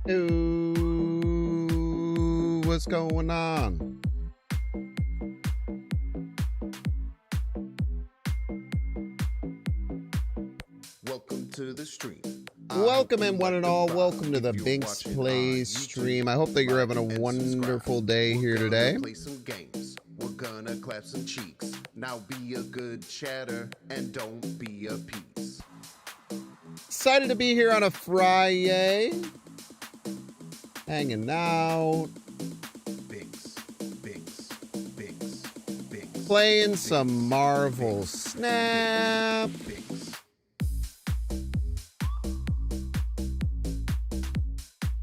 Ooh, what's going on? Welcome to the stream. Welcome in one and all. Welcome to the Binks Plays stream. I hope that you're having a wonderful day here today. Play some games. We're gonna clap some cheeks. Now be a good chatter and don't be a piece. Excited to be here on a Friday. Hanging out. Binks, Binks, Binks, Binks. Playing some Marvel Snap. Binks.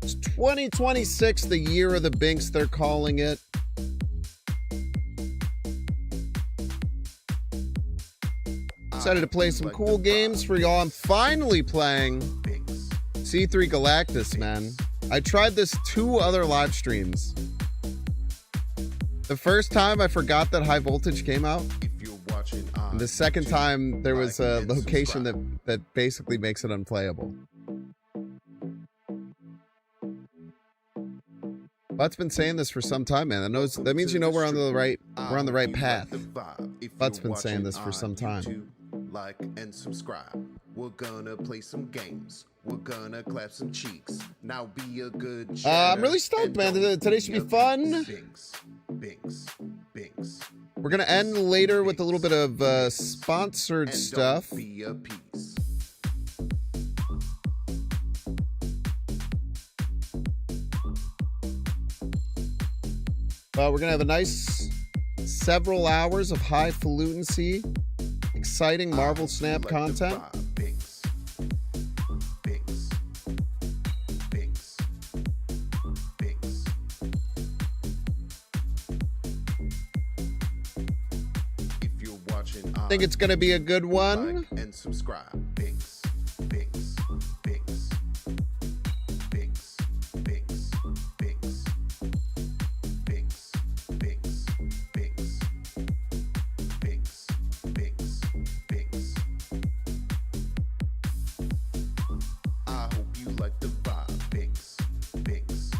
It's 2026, the year of the Binks, they're calling it. Excited to play some cool games for y'all. I'm finally playing C3 Galactus, man. I tried this 2 other live streams. The first time I forgot that High Voltage came out. And the second time there was a location that basically makes it unplayable. Butt's been saying this for some time, man. That means you know we're on the right path. Butt's been saying this for some time. Like and subscribe. We're gonna play some games. We're gonna clap some cheeks. Now be a good I'm really stoked, man. Today should be fun. Binks, Binks, Binks. We're gonna end later with a little bit of sponsored stuff. Be a piece. We're gonna have a nice several hours of highfalutin, exciting Marvel Snap content. Binks, Binks, Binks, Binks. If you're watching, I think it's gonna be a good one. Like and subscribe. Binks, Binks, Binks, Binks, Binks, Binks, Binks, Binks, Binks, Binks, Binks, Binks. I hope you like the vibe. Binks, Binks.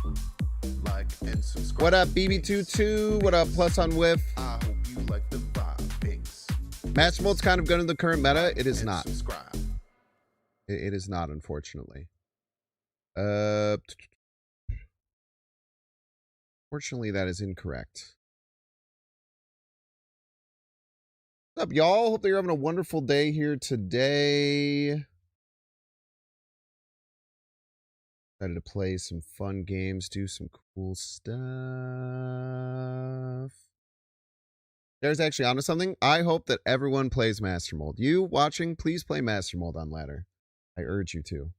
Like and subscribe. What up, BB22? What up, Plus on Whiff? I hope you like the vibe. Binks. Master Mold's kind of going to the current meta. It is And not. subscribe. It is not, unfortunately. Fortunately, that is incorrect. What's up, y'all? Hope that you're having a wonderful day here today. Excited to play some fun games, do some cool stuff. There's actually onto something. I hope that everyone plays Master Mold. You watching, please play Master Mold on ladder. I urge you to.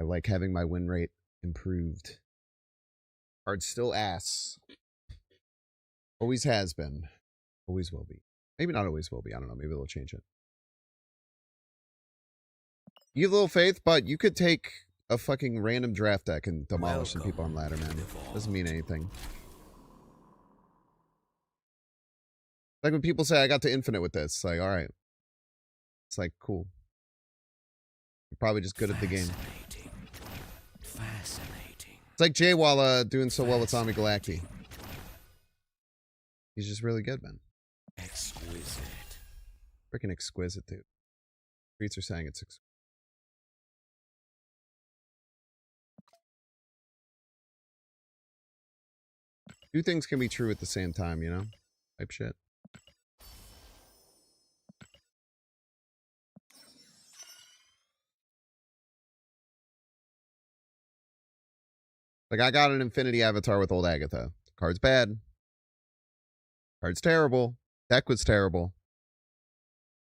I like having my win rate improved. Card's still ass. Always has been. Always will be. Maybe not always will be. I don't know. Maybe they'll change it. You have little faith, but you could take a fucking random draft deck and demolish some people on ladder, man. Doesn't mean anything. Like when people say, I got to infinite with this. It's like, all right. It's like, cool. You're probably just good at the game. Fascinating. It's like Jay Walla doing so well with Tommy Galacti. He's just really good, man. Exquisite. Freaking exquisite, dude. Streets are saying it's exquisite. Two things can be true at the same time, you know? Type shit. Like, I got an Infinity Avatar with old Agatha. Card's bad. Card's terrible. Deck was terrible.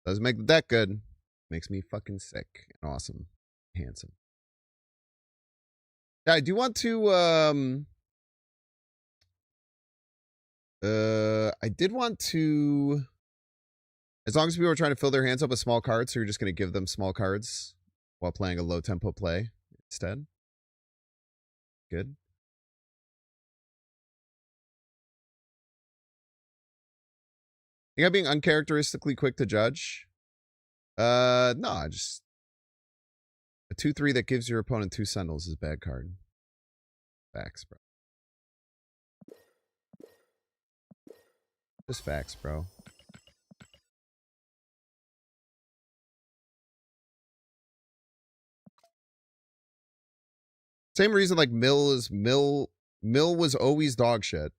Doesn't make the deck good. Makes me fucking sick and awesome. Handsome. Yeah, I do want to, I did want to, as long as people are trying to fill their hands up with small cards, so you're just going to give them small cards while playing a low tempo play instead. Good. I think I'm being uncharacteristically quick to judge. No, I just a 2/3 that gives your opponent 2 sentinels is a bad card. Facts, bro. Just facts, bro. Same reason like Mill was always dog shit.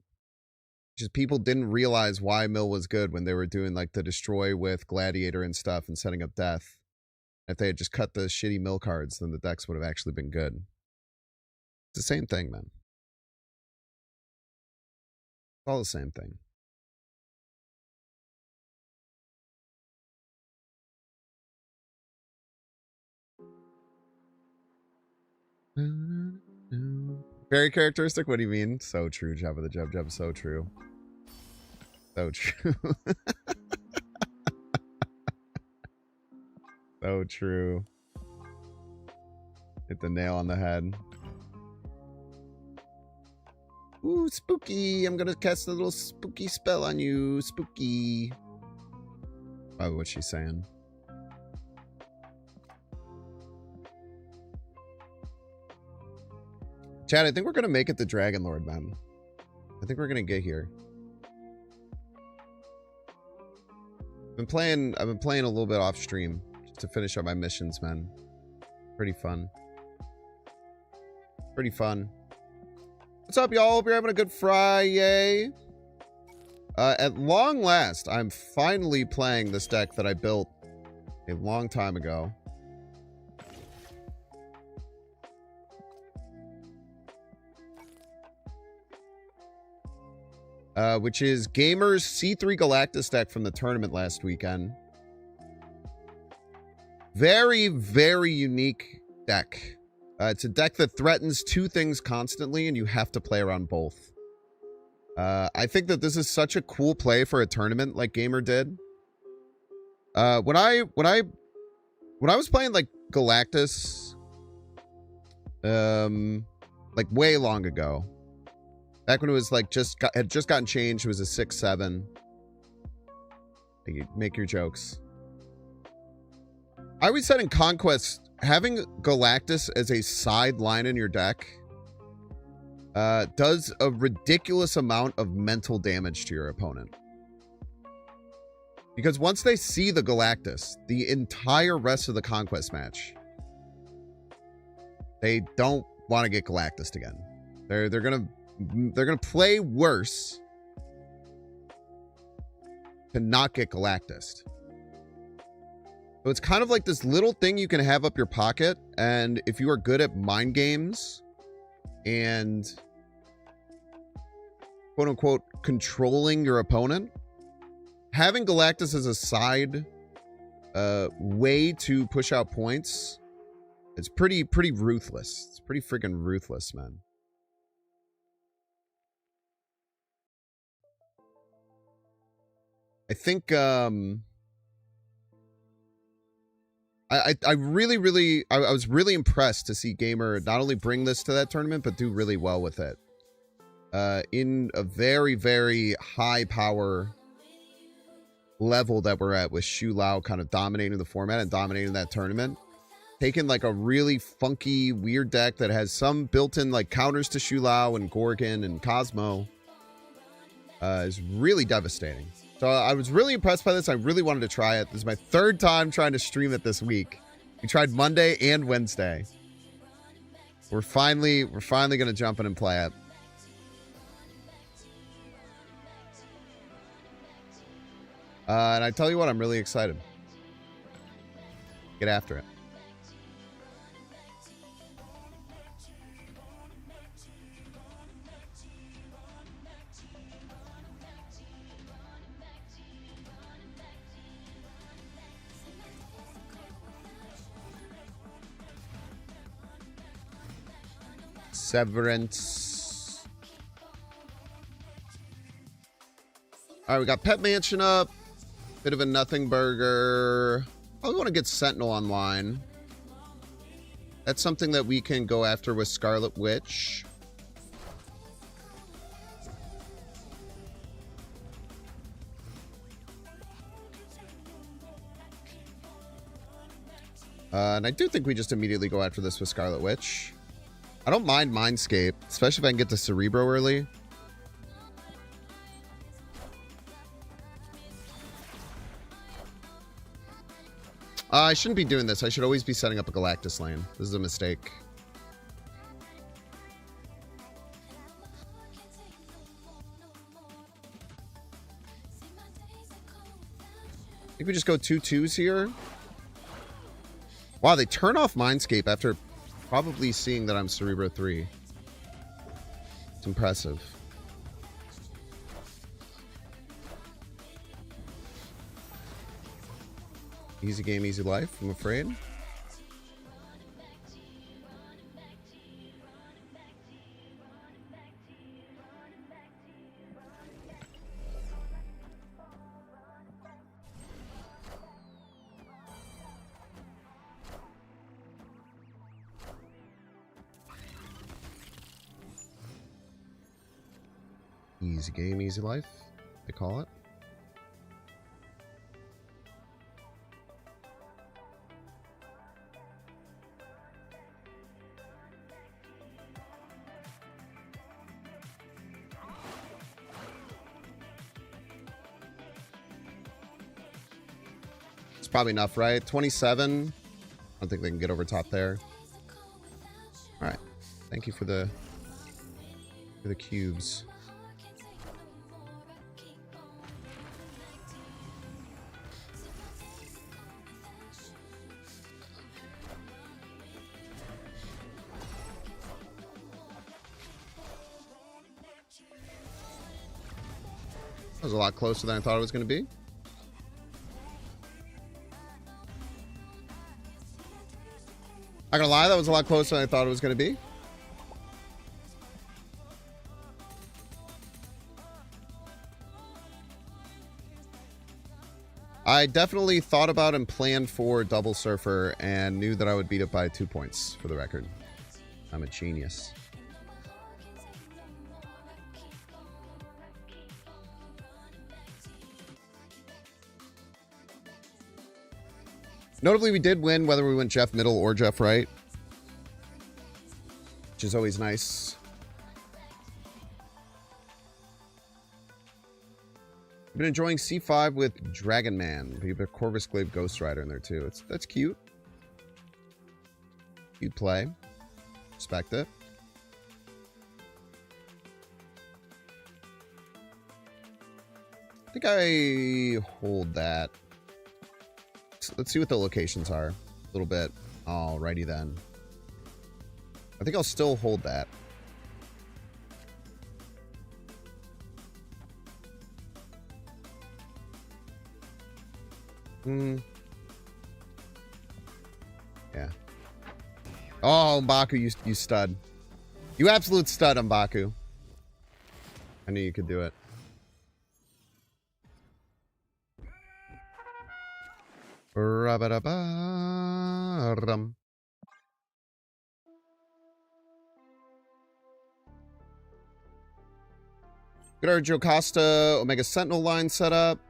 Just people didn't realize why Mill was good when they were doing like the destroy with Gladiator and stuff and setting up death. If they had just cut the shitty Mill cards, then the decks would have actually been good. It's the same thing, man. It's all the same thing. Very characteristic? What do you mean? So true, Jabba the Jub Jub. So true. So true. So true. Hit the nail on the head. Ooh, spooky. I'm gonna cast a little spooky spell on you. Spooky. Probably what she's saying. Chad, I think we're gonna make it the Dragon Lord, man. I think we're gonna get here. I've been playing a little bit off stream just to finish up my missions, man. Pretty fun. Pretty fun. What's up, y'all? Hope you're having a good Friday. At long last, I'm finally playing this deck that I built a long time ago. Which is Gamer's C3 Galactus deck from the tournament last weekend. Very, very unique deck. It's a deck that threatens 2 things constantly, and you have to play around both. I think that this is such a cool play for a tournament like Gamer did. When I was playing like Galactus, like way long ago, back when it was like had just gotten changed, it was a 6/7. You make your jokes. I always said in Conquest, having Galactus as a side line in your deck does a ridiculous amount of mental damage to your opponent. Because once they see the Galactus, the entire rest of the Conquest match, they don't want to get Galactused again. They're gonna play worse to not get Galactused. So it's kind of like this little thing you can have up your pocket, and if you are good at mind games and quote unquote controlling your opponent, having Galactus as a side way to push out points, it's pretty ruthless. It's pretty freaking ruthless, man. I think I was really impressed to see Gamer not only bring this to that tournament, but do really well with it. In a very, very high power level that we're at, with Shu Lao kind of dominating the format and dominating that tournament. Taking like a really funky, weird deck that has some built-in like counters to Shu Lao and Gorgon and Cosmo is really devastating. So I was really impressed by this. I really wanted to try it. This is my 3rd time trying to stream it this week. We tried Monday and Wednesday. We're finally going to jump in and play it. And I tell you what, I'm really excited. Get after it. Severance. All right, we got Pet Mansion up. Bit of a nothing burger. I want to get Sentinel online. That's something that we can go after with Scarlet Witch. And I do think we just immediately go after this with Scarlet Witch. I don't mind Mindscape, especially if I can get to Cerebro early. I shouldn't be doing this. I should always be setting up a Galactus lane. This is a mistake. I think we just go 2/2s here. Wow, they turn off Mindscape after probably seeing that I'm Cerebro 3. It's impressive. Easy game, easy life, I'm afraid. Easy game, easy life, they call it. It's probably enough, right? 27. I don't think they can get over top there. All right. Thank you for the cubes. That was a lot closer than I thought it was going to be. Not gonna lie, that was a lot closer than I thought it was going to be. I definitely thought about and planned for Double Surfer and knew that I would beat it by 2 points, for the record. I'm a genius. Notably, we did win whether we went Jeff middle or Jeff right, which is always nice. I've been enjoying C5 with Dragon Man. We have a Corvus Glaive Ghost Rider in there too. That's cute. Cute play. Respect it. I think I hold that. Let's see what the locations are. A little bit. Alrighty then. I think I'll still hold that. Yeah. Oh, M'Baku, you stud. You absolute stud, M'Baku. I knew you could do it. Rabba-dabba-rum. Good our Joe Costa Omega Sentinel line set up.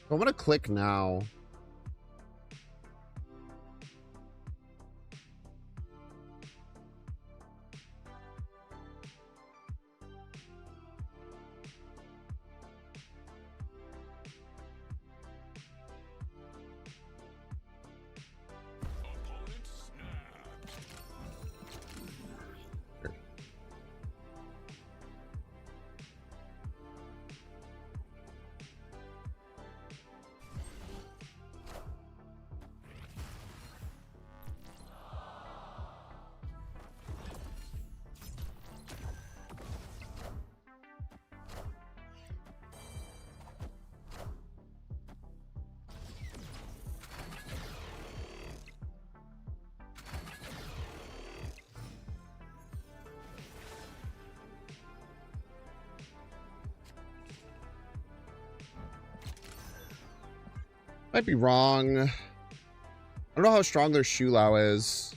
I'm gonna click now. Might be wrong. I don't know how strong their Shulao is.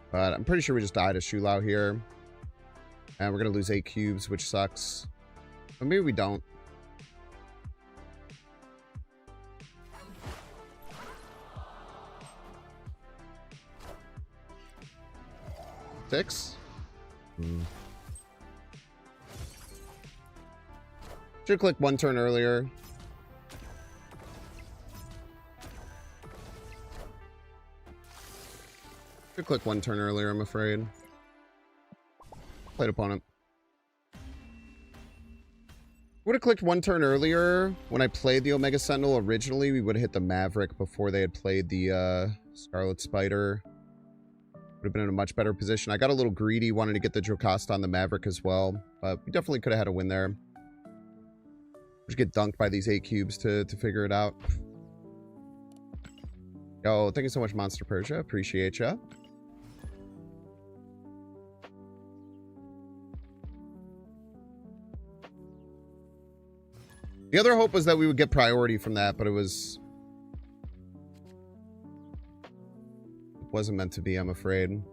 But I'm pretty sure we just died a Shulao here. And we're going to lose 8 cubes, which sucks. But maybe we don't. Six? Should click 1 turn earlier. Should click 1 turn earlier, I'm afraid. Played opponent. Would have clicked 1 turn earlier. When I played the Omega Sentinel originally, we would have hit the Maverick before they had played the Scarlet Spider. Would have been in a much better position. I got a little greedy, wanted to get the Jocasta on the Maverick as well. But we definitely could have had a win there. Just get dunked by these 8 cubes to figure it out. Yo, thank you so much, Monster Persia. Appreciate ya. The other hope was that we would get priority from that, but it wasn't meant to be, I'm afraid.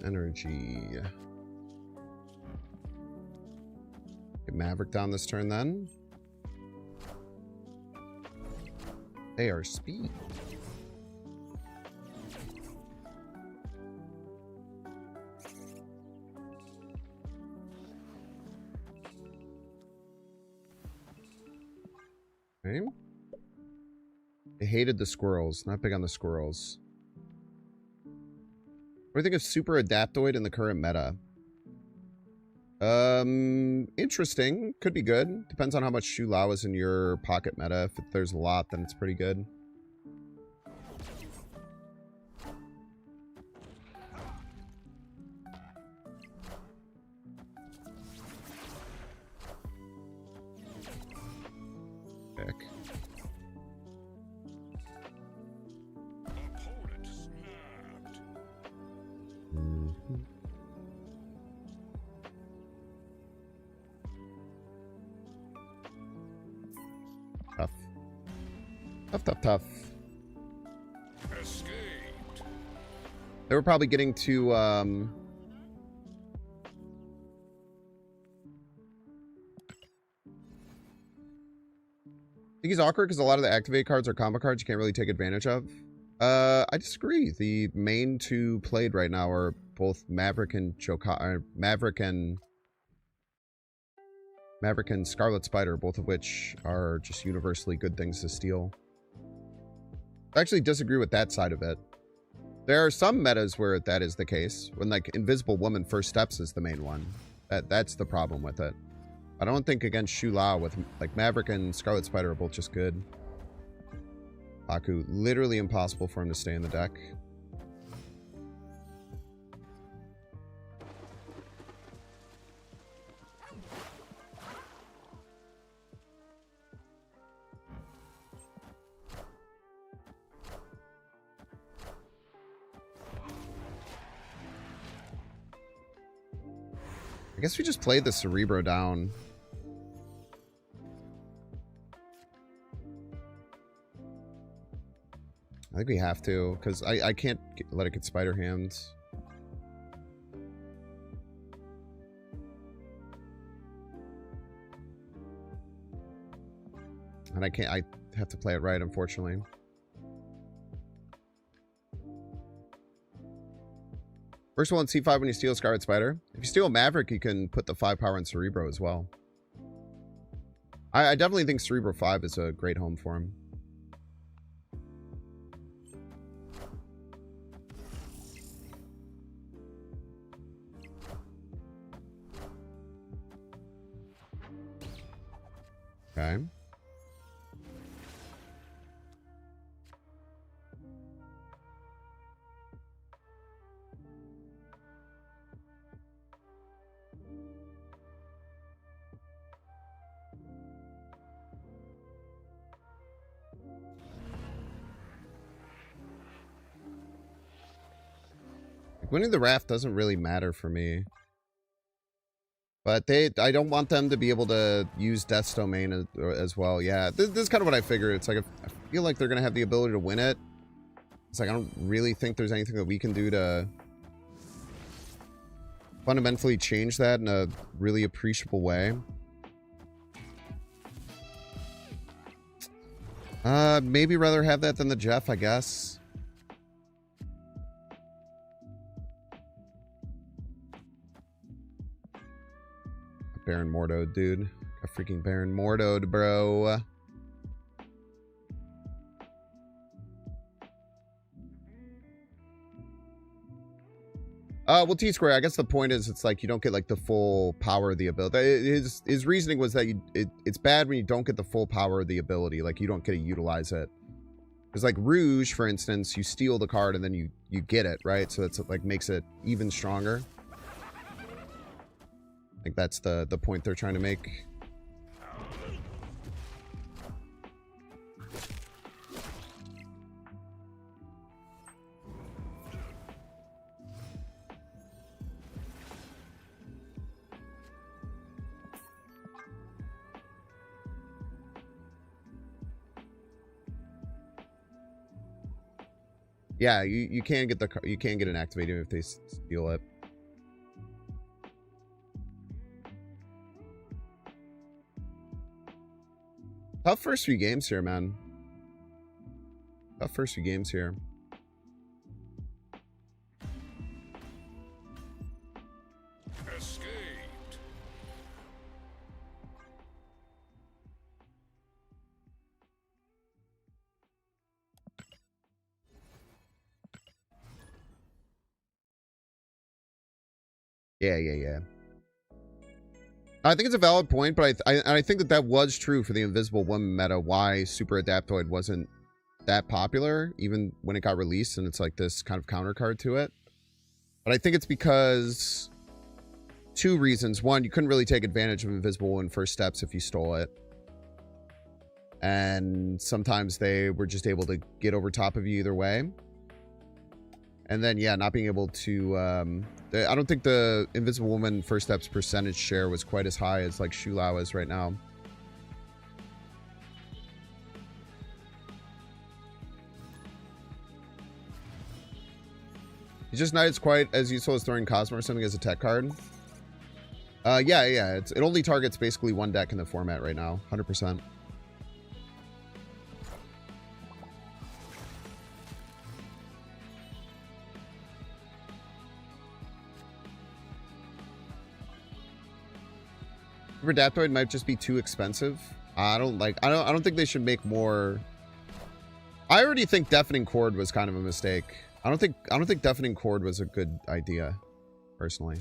Energy. Get Maverick down this turn then. They are speed. Okay. I hated the squirrels. Not big on the squirrels. What do you think of Super Adaptoid in the current meta? Interesting. Could be good. Depends on how much Shulao is in your pocket meta. If there's a lot, then it's pretty good. Heck. Tough. Tough. Escaped. They were probably getting to, I think he's awkward because a lot of the activate cards are combo cards you can't really take advantage of. I disagree. The main 2 played right now are both Maverick and Maverick and Scarlet Spider, both of which are just universally good things to steal. I actually disagree with that side of it. There are some metas where that is the case. When, like, Invisible Woman first steps is the main one. That's the problem with it. I don't think against Shulao with, like, Maverick and Scarlet Spider are both just good. Baku, literally impossible for him to stay in the deck. I guess we just played the Cerebro down. I think we have to, because I can't let it get Spider Hands. And I have to play it right, unfortunately. First one, C5 when you steal Scarlet Spider. If you steal Maverick, you can put the 5 power on Cerebro as well. I definitely think Cerebro 5 is a great home for him. Okay. Winning the raft doesn't really matter for me. But I don't want them to be able to use Death's Domain as well. Yeah, this is kind of what I figured. It's like, I feel like they're going to have the ability to win it. It's like, I don't really think there's anything that we can do to fundamentally change that in a really appreciable way. Maybe rather have that than the Jeff, I guess. Baron Mordo, dude. A freaking Baron Mordo, bro. Well, T-Square, I guess the point is it's like you don't get like the full power of the ability. His reasoning was that it's bad when you don't get the full power of the ability. Like you don't get to utilize it. Because like Rouge, for instance, you steal the card and then you get it, right? So that's like makes it even stronger. I think that's the point they're trying to make. Yeah, you can get an activated if they steal it. Tough first few games here, man. Tough first few games here. Escaped. Yeah. I think it's a valid point, but I think that was true for the Invisible Woman meta, why Super Adaptoid wasn't that popular, even when it got released, and it's like this kind of counter card to it. But I think it's because two reasons. One, you couldn't really take advantage of Invisible Woman first steps if you stole it. And sometimes they were just able to get over top of you either way. And then, yeah, not being able to... I don't think the Invisible Woman first steps percentage share was quite as high as, like, Shulao is right now. He's just not as quite as useful as throwing Cosmo or something as a tech card. Yeah. It only targets basically one deck in the format right now. 100%. Adaptoid might just be too expensive. I don't think they should make more. I already think Deafening Chord was kind of a mistake. I don't think Deafening Chord was a good idea, personally.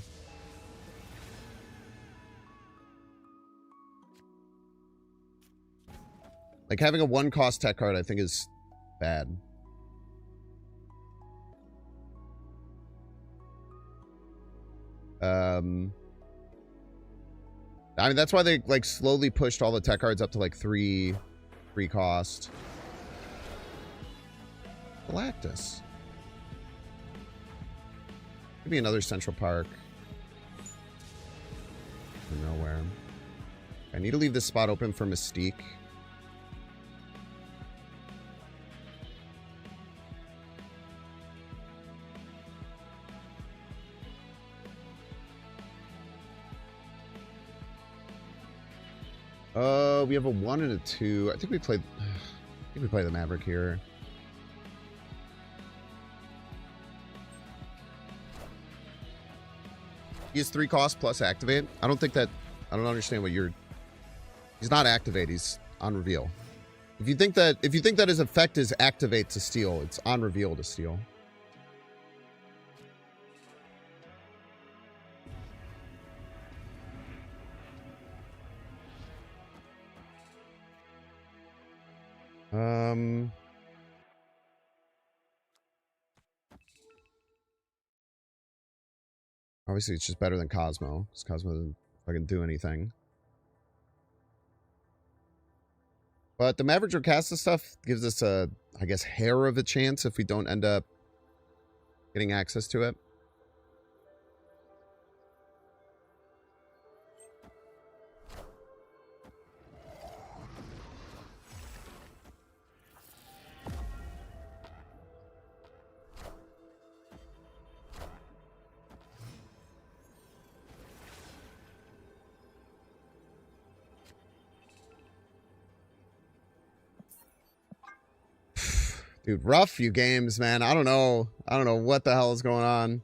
Like having a one-cost tech card, I think is bad. I mean, that's why they, like, slowly pushed all the tech cards up to, like, 3 cost. Galactus. Could be another Central Park. Nowhere. I need to leave this spot open for Mystique. We have a 1 and a 2. I think we played the Maverick here. He has 3 costs plus activate. I don't understand what you're... He's not activate, he's on reveal. If you think that his effect is activate to steal, it's on reveal to steal. Obviously, it's just better than Cosmo, because Cosmo doesn't fucking do anything. But the Maverick Jocasta stuff gives us a, I guess, hair of a chance if we don't end up getting access to it. Dude, rough few games, man. I don't know. I don't know what the hell is going on.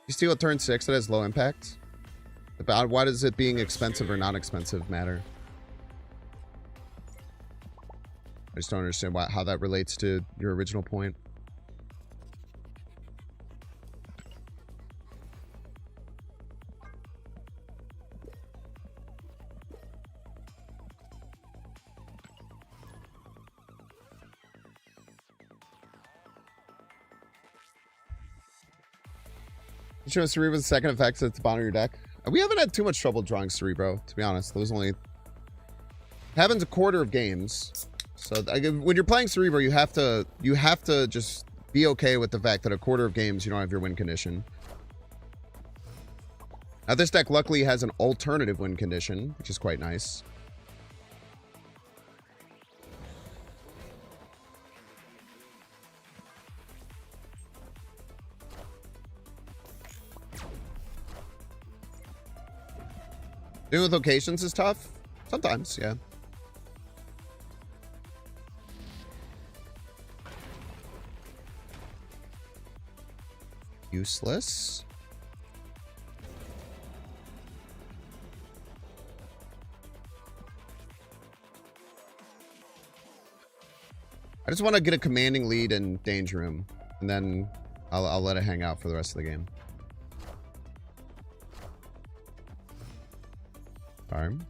You steal a turn 6 that has low impact? About why does it being expensive or not expensive matter? I just don't understand how that relates to your original point. You show Cerebro's second effects at the bottom of your deck. We haven't had too much trouble drawing Cerebro, to be honest. Those only happens a quarter of games. So when you're playing Cerebro, you have to just be okay with the fact that a quarter of games you don't have your win condition. Now this deck luckily has an alternative win condition, which is quite nice. Dealing with locations is tough. Sometimes, yeah. Useless. I just want to get a commanding lead in Danger Room, and then I'll let it hang out for the rest of the game. Farm.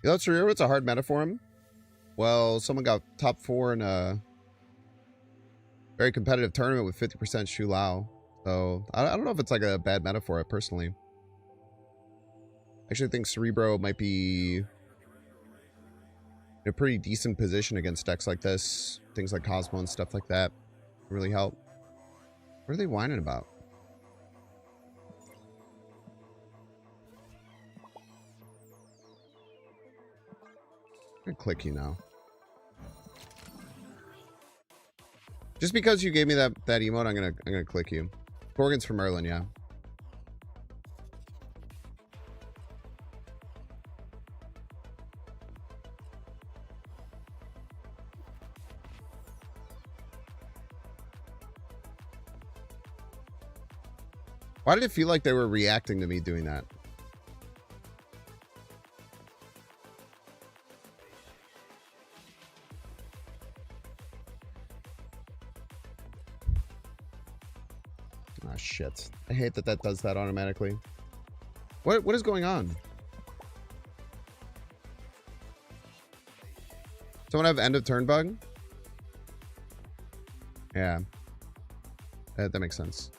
You know, Cerebro, it's a hard meta for him. Well, someone got top 4 in a very competitive tournament with 50% Shu Lao. So, I don't know if it's like a bad meta for it, personally. I actually think Cerebro might be in a pretty decent position against decks like this. Things like Cosmo and stuff like that really help. What are they whining about? I'm gonna click you now. Just because you gave me that emote, I'm gonna click you. Gorgon's from Merlin, yeah. Why did it feel like they were reacting to me doing that? Ah, shit. I hate that that does that automatically. What is going on? Someone have end of turn bug? Yeah. That makes sense.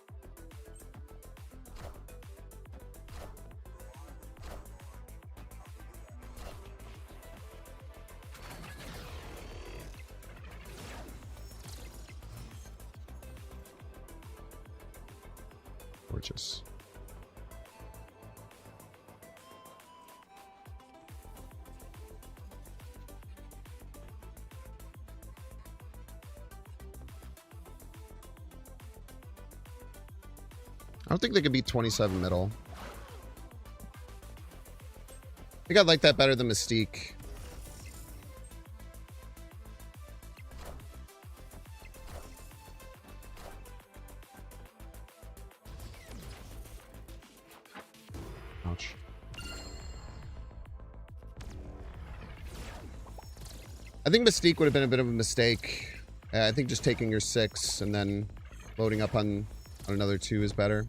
Gorgeous. I don't think they could beat 27 middle. I think I'd like that better than Mystique. Ouch. I think Mystique would have been a bit of a mistake. I think just taking your 6 and then loading up on another 2 is better.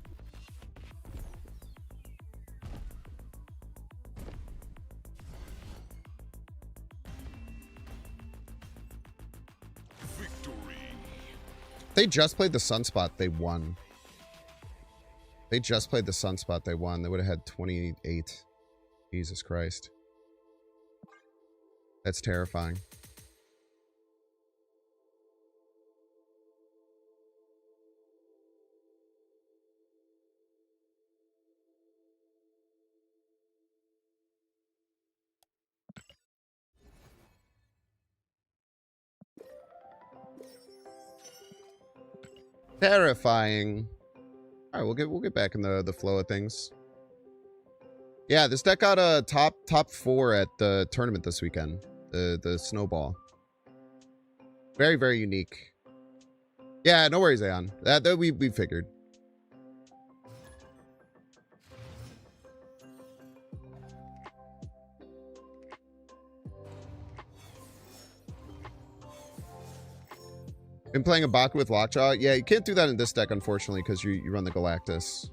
They just played the Sunspot, they won. They just played the Sunspot, they won. They would have had 28. Jesus Christ. That's terrifying. Terrifying. All right, we'll get back in the flow of things. Yeah, this deck got a top 4 at the tournament this weekend. The Snowball. Very, very unique. Yeah, no worries, Aeon. That we figured. Been playing a Baku with Lockjaw. Yeah, you can't do that in this deck, unfortunately, because you run the Galactus.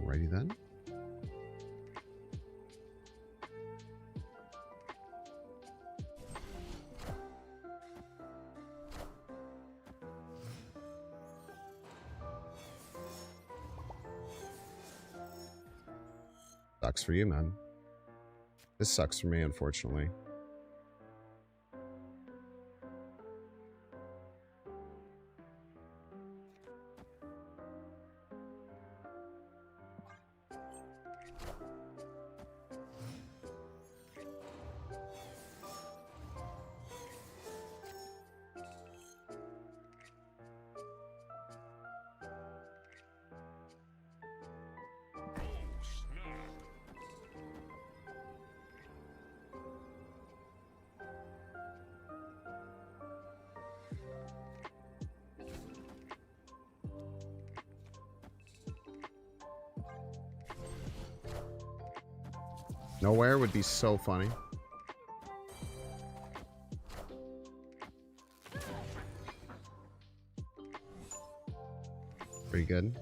Alrighty then. Sucks for you, man. This sucks for me, unfortunately. Nowhere would be so funny. Pretty good.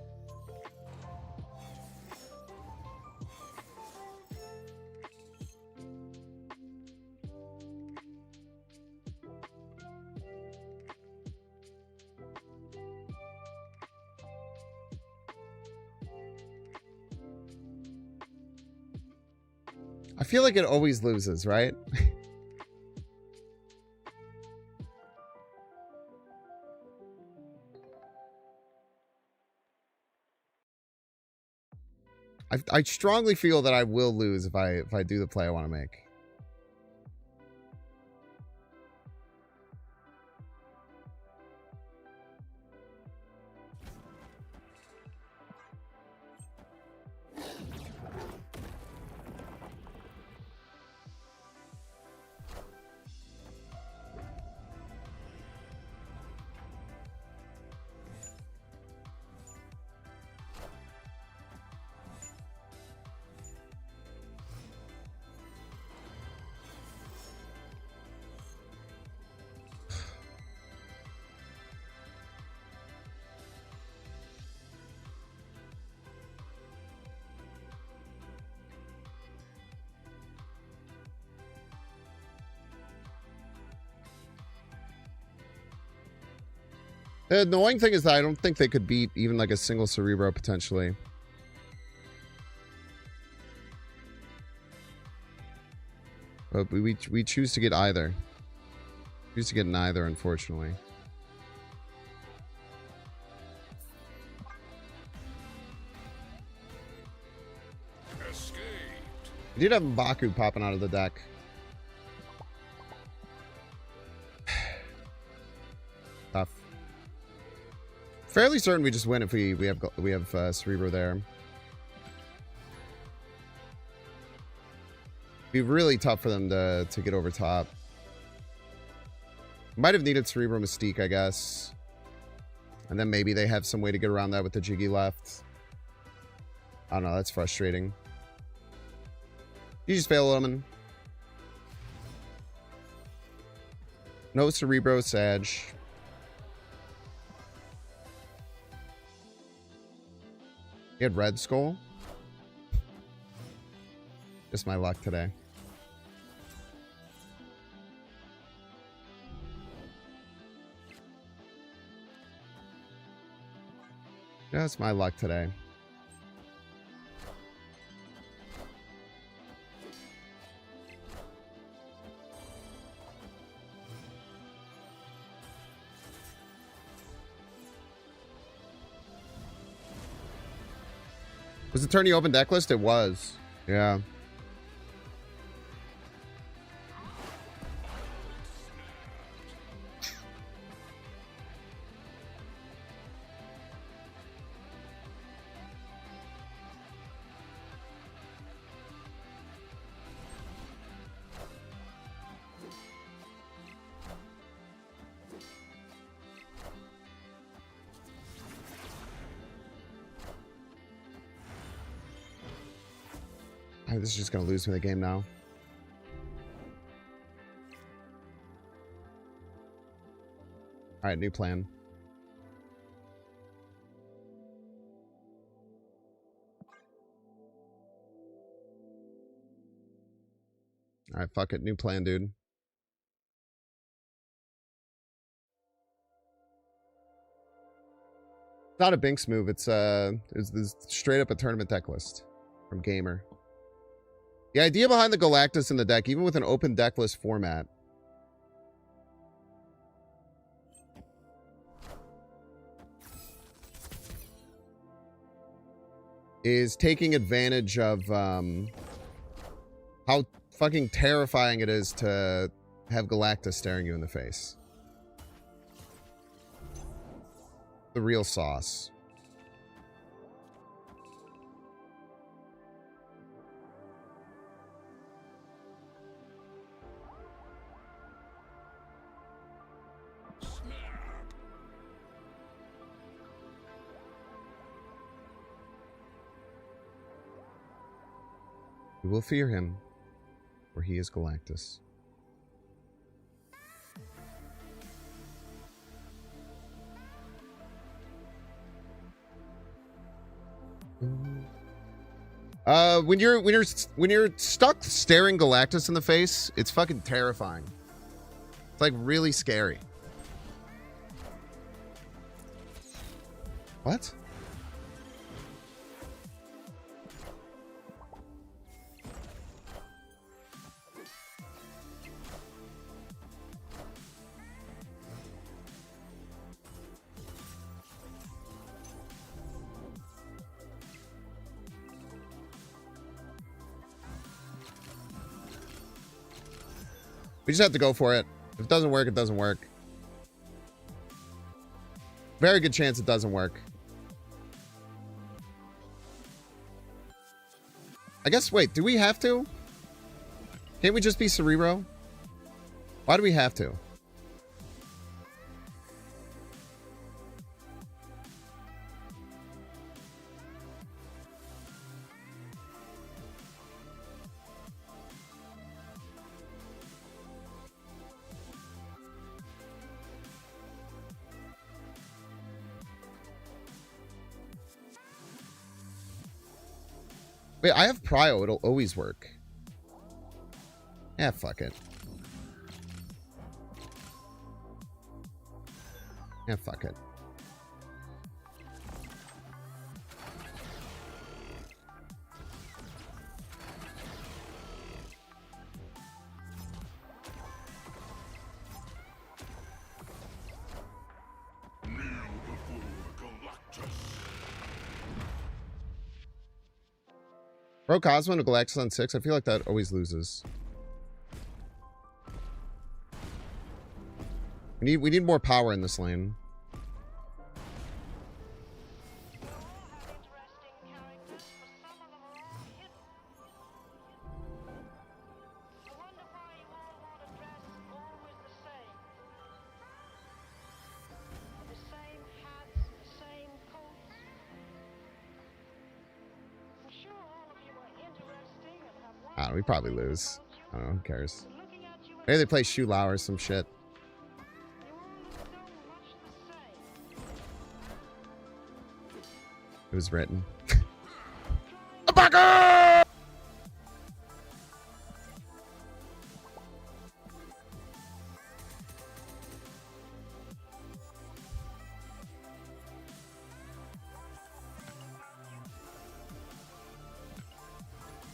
I feel like it always loses, right? I strongly feel that I will lose if I do the play I want to make. The annoying thing is that I don't think they could beat even like a single Cerebro potentially. But we choose to get either. Choose to get neither, unfortunately. Escaped. We did have Baku popping out of the deck. Tough. Fairly certain we just win if we have Cerebro there. Be really tough for them to get over top. Might have needed Cerebro Mystique, I guess. And then maybe they have some way to get around that with the Jiggy left. I don't know. That's frustrating. You just fail, Lemon. No Cerebro, Sag. You had Red Skull. Just my luck today. Just my luck today. Was it turning open deck list? It was. Yeah. This is just going to lose me the game now. All right, new plan. All right, fuck it. New plan, dude. It's not a Binks move. It's straight up a tournament deck list from Gamer. The idea behind the Galactus in the deck, even with an open deck list format, is taking advantage of how fucking terrifying it is to have Galactus staring you in the face. The real sauce. We will fear him, for he is Galactus. When you're stuck staring Galactus in the face, it's fucking terrifying. It's like really scary. What? We just have to go for it. If it doesn't work, it doesn't work. Very good chance it doesn't work. I guess, wait, do we have to? Can't we just be Cerebro? Why do we have to? Wait, I have Prio. It'll always work. Yeah, fuck it. Yeah, fuck it. Bro, Cosmo to Galactus on 6. I feel like that always loses. We need more power in this lane. I don't know, we probably lose. I don't know, who cares? Maybe they play Shu Lao or some shit. It was written. A bugger!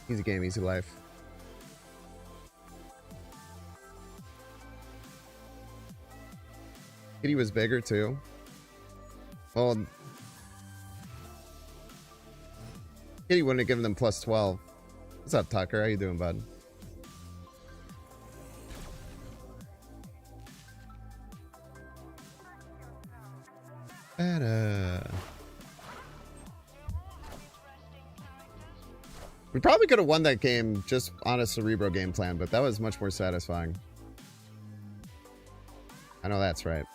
Easy game, easy life. Kitty was bigger too. Well, Kitty wouldn't have given them plus 12. What's up, Tucker? How you doing, bud? We probably could have won that game just on a Cerebro game plan, but that was much more satisfying. I know that's right.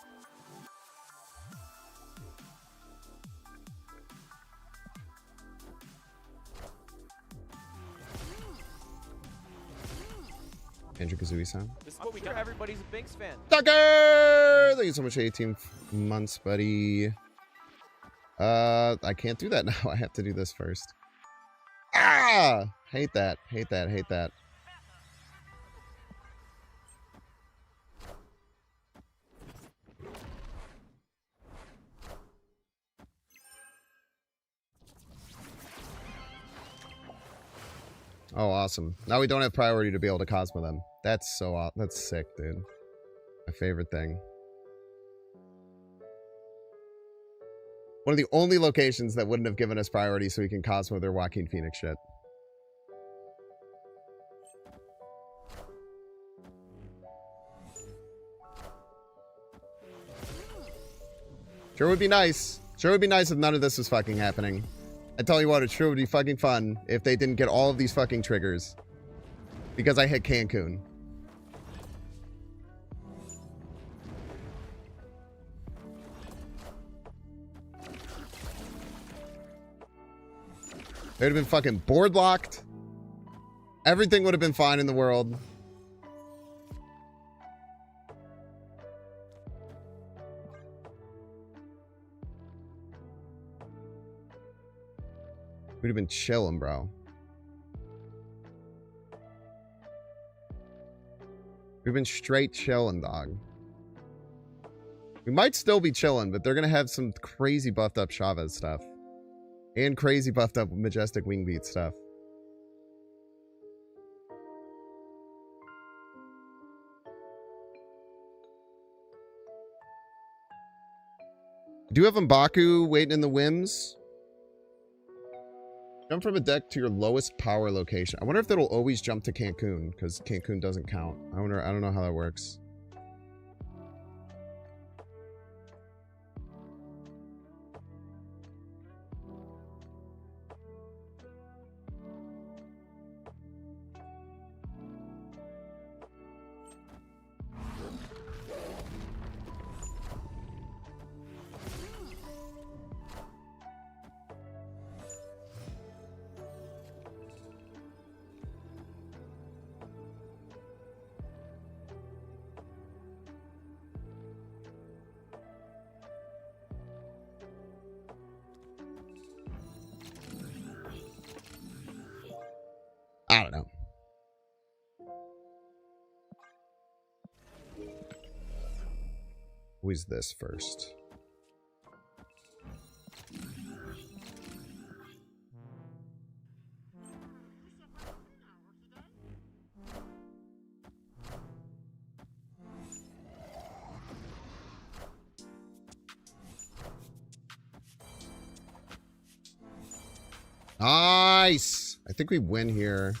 Andrew Kazooie-san. This is what we got. Everybody's a Binks fan. Tucker! Thank you so much for 18 months, buddy. I can't do that now. I have to do this first. Ah! Hate that. Hate that. Hate that. Oh, awesome. Now we don't have priority to be able to Cosmo them. That's so that's sick, dude. My favorite thing. One of the only locations that wouldn't have given us priority so we can Cosmo their Joaquin Phoenix shit. Sure would be nice. Sure would be nice if none of this was fucking happening. I tell you what, it sure would be fucking fun if they didn't get all of these fucking triggers. Because I hit Cancun. They would have been fucking board locked. Everything would have been fine in the world. We'd have been chilling, bro. We've been straight chilling, dog. We might still be chilling, but they're going to have some crazy buffed up Chavez stuff. And crazy buffed up Majestic Wingbeat stuff. Do you have M'Baku waiting in the Whims? Jump from a deck to your lowest power location. I wonder if that'll always jump to Cancun, because Cancun doesn't count. I don't know how that works. I don't know. Who is this first? Nice. I think we win here.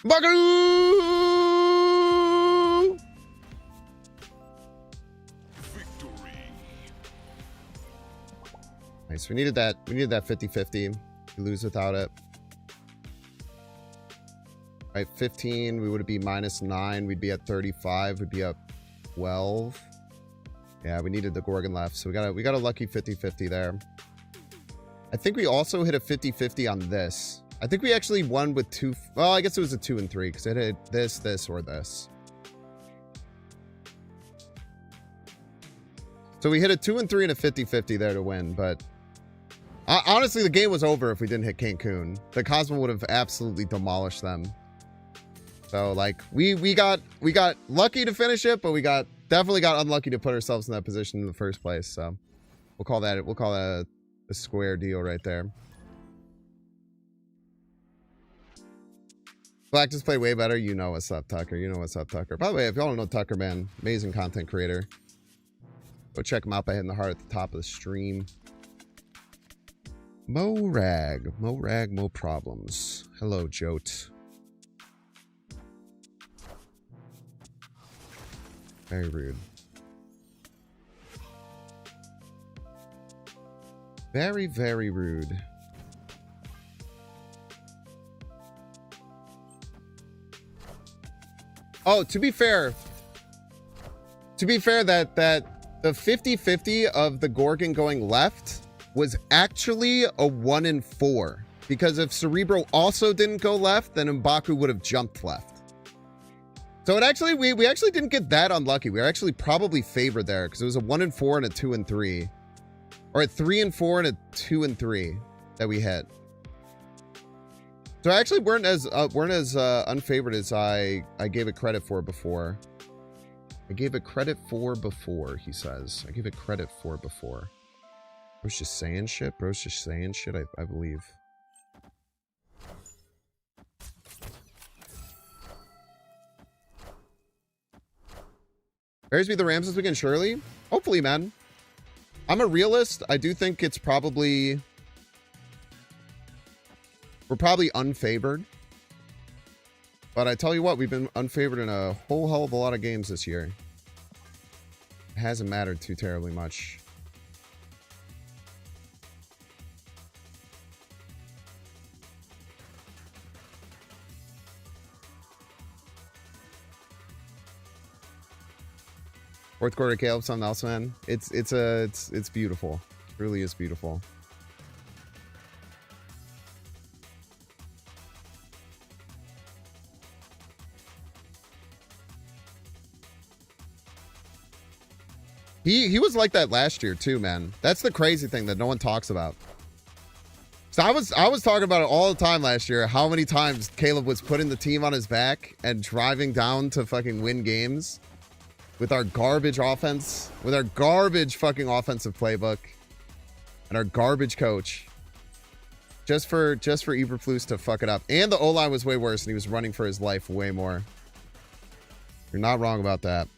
Buckaroo! Victory. Nice. We needed that 50-50. We lose without it. Right, 15, we would be -9. We'd be at 35. We'd be up 12. Yeah, we needed the Gorgon left, so we got a lucky 50-50 there. I think we also hit a 50-50 on this. I think we actually won with 2. Well, I guess it was a 2 and 3 because it hit this, or this. So we hit a 2 and 3 and a 50-50 there to win, but honestly, the game was over if we didn't hit Cancun. The Cosmo would have absolutely demolished them. So like we got lucky to finish it, but we definitely got unlucky to put ourselves in that position in the first place. So we'll call that a square deal right there. Galactus play way better. You know what's up, Tucker. You know what's up, Tucker. By the way, if y'all don't know Tucker, man, amazing content creator. Go check him out by hitting the heart at the top of the stream. Morag, Mo Problems. Hello, Jote. Very rude. Very, very rude. Oh, to be fair, that the 50-50 of the Gorgon going left was actually a 1 in 4. Because if Cerebro also didn't go left, then M'Baku would have jumped left. So it actually, we actually didn't get that unlucky. We were actually probably favored there because it was a 1 in 4 and a 2 and 3. Or a 3 and 4 and a 2 and 3 that we hit. So I actually weren't as unfavored as I gave it credit for before. I gave it credit for before, he says. I gave it credit for before. Bro's just saying shit. Bro's just saying shit, I believe. Bears beat the Rams this weekend, surely? Hopefully, man. I'm a realist. I do think it's probably... We're probably unfavored. But I tell you what, we've been unfavored in a whole hell of a lot of games this year. It hasn't mattered too terribly much. Fourth quarter, Caleb, something else, man. It's beautiful. It really is beautiful. He was like that last year too, man. That's the crazy thing that no one talks about. So I was talking about it all the time last year. How many times Caleb was putting the team on his back and driving down to fucking win games with our garbage offense, with our garbage fucking offensive playbook, and our garbage coach. Just for Eberflus to fuck it up. And the O-line was way worse, and he was running for his life way more. You're not wrong about that.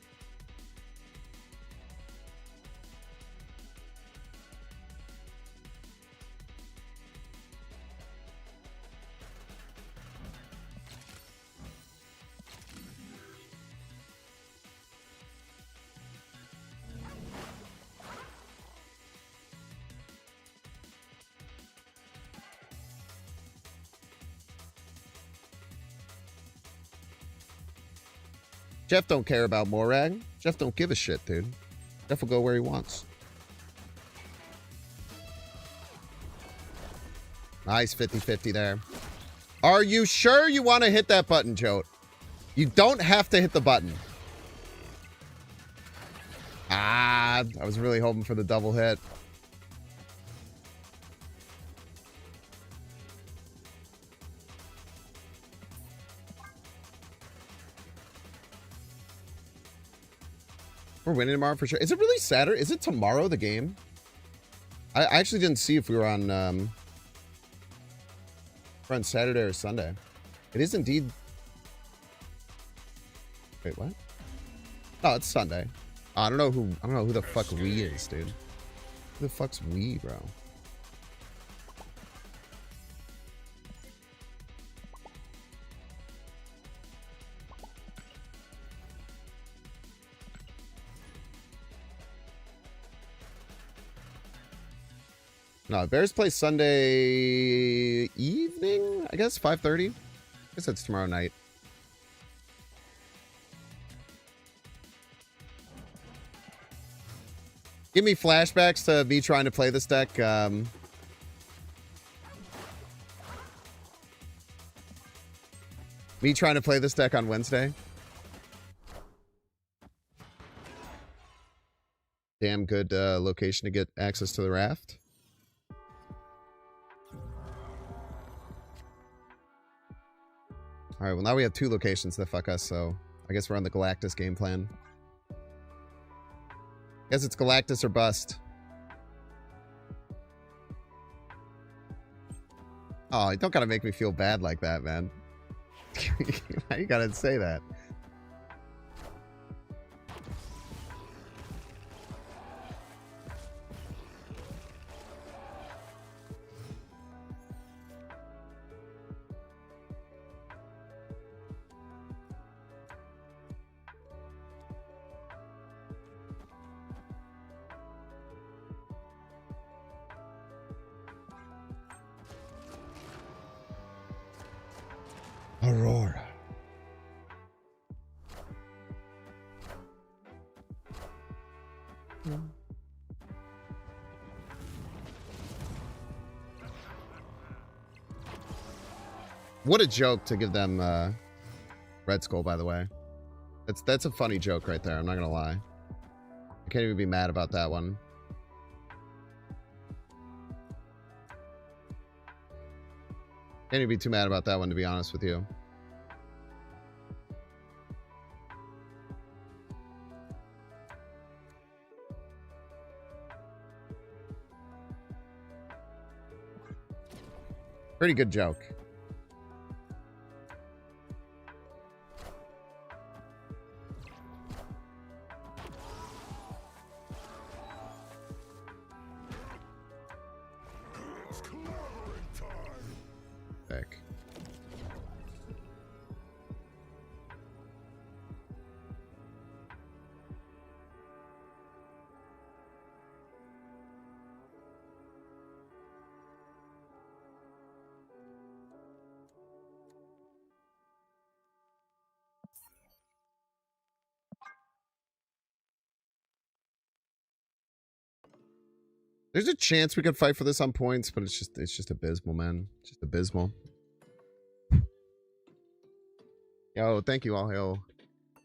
Jeff don't care about Morag. Jeff don't give a shit, dude. Jeff will go where he wants. Nice 50-50 there. Are you sure you want to hit that button, Jote? You don't have to hit the button. Ah, I was really hoping for the double hit. We're winning tomorrow for sure. Is it really Saturday? Is it tomorrow, the game? I actually didn't see if we were on Saturday or Sunday. It is indeed. Wait, what? Oh, it's Sunday. I don't know who the fuck we is, dude. Who the fuck's we, bro? No, Bears play Sunday evening, I guess, 5:30. I guess that's tomorrow night. Give me flashbacks to me trying to play this deck. Me trying to play this deck on Wednesday. Damn good location to get access to the raft. Alright, well now we have 2 locations that fuck us, so I guess we're on the Galactus game plan. Guess it's Galactus or bust. Oh, you don't gotta make me feel bad like that, man. Why you gotta say that? Aurora. What a joke to give them Red Skull, by the way. That's a funny joke right there, I'm not gonna lie. I can't even be mad about that one. Can't even be too mad about that one, to be honest with you. Pretty good joke. Heck. There's a chance we could fight for this on points, but it's just abysmal, man. It's just abysmal. Yo, thank you all, hail,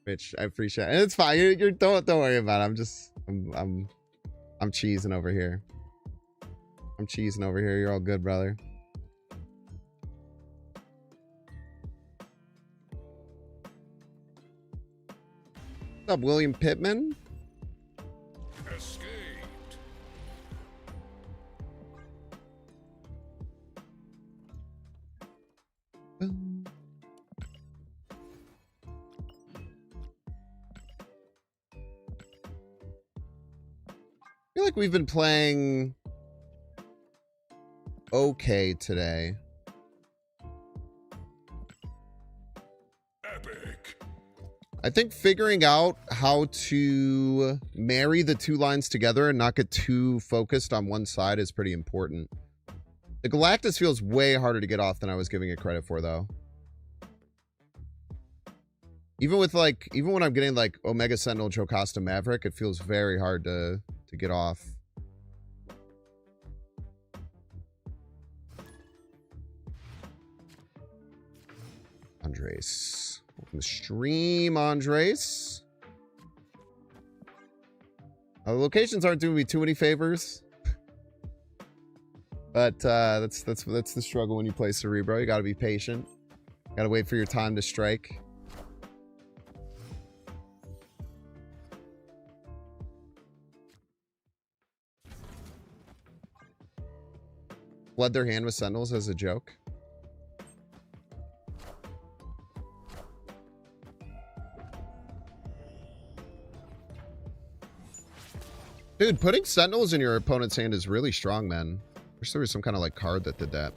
Rich. I appreciate it. And it's fine. You're don't worry about it. I'm cheesing over here. I'm cheesing over here. You're all good, brother. What's up, William Pittman? Escaped. I feel like we've been playing okay today. Epic. I think figuring out how to marry the 2 lines together and not get too focused on one side is pretty important. The Galactus feels way harder to get off than I was giving it credit for, though. Even when I'm getting like Omega Sentinel, Jocasta, Maverick, it feels very hard to get off. Andres. Welcome to stream, Andres. The locations aren't doing me too many favors. But that's the struggle when you play Cerebro. You gotta be patient. Gotta wait for your time to strike. Flood their hand with Sentinels as a joke. Dude, putting Sentinels in your opponent's hand is really strong, man. Wish there was some kind of like card that did that.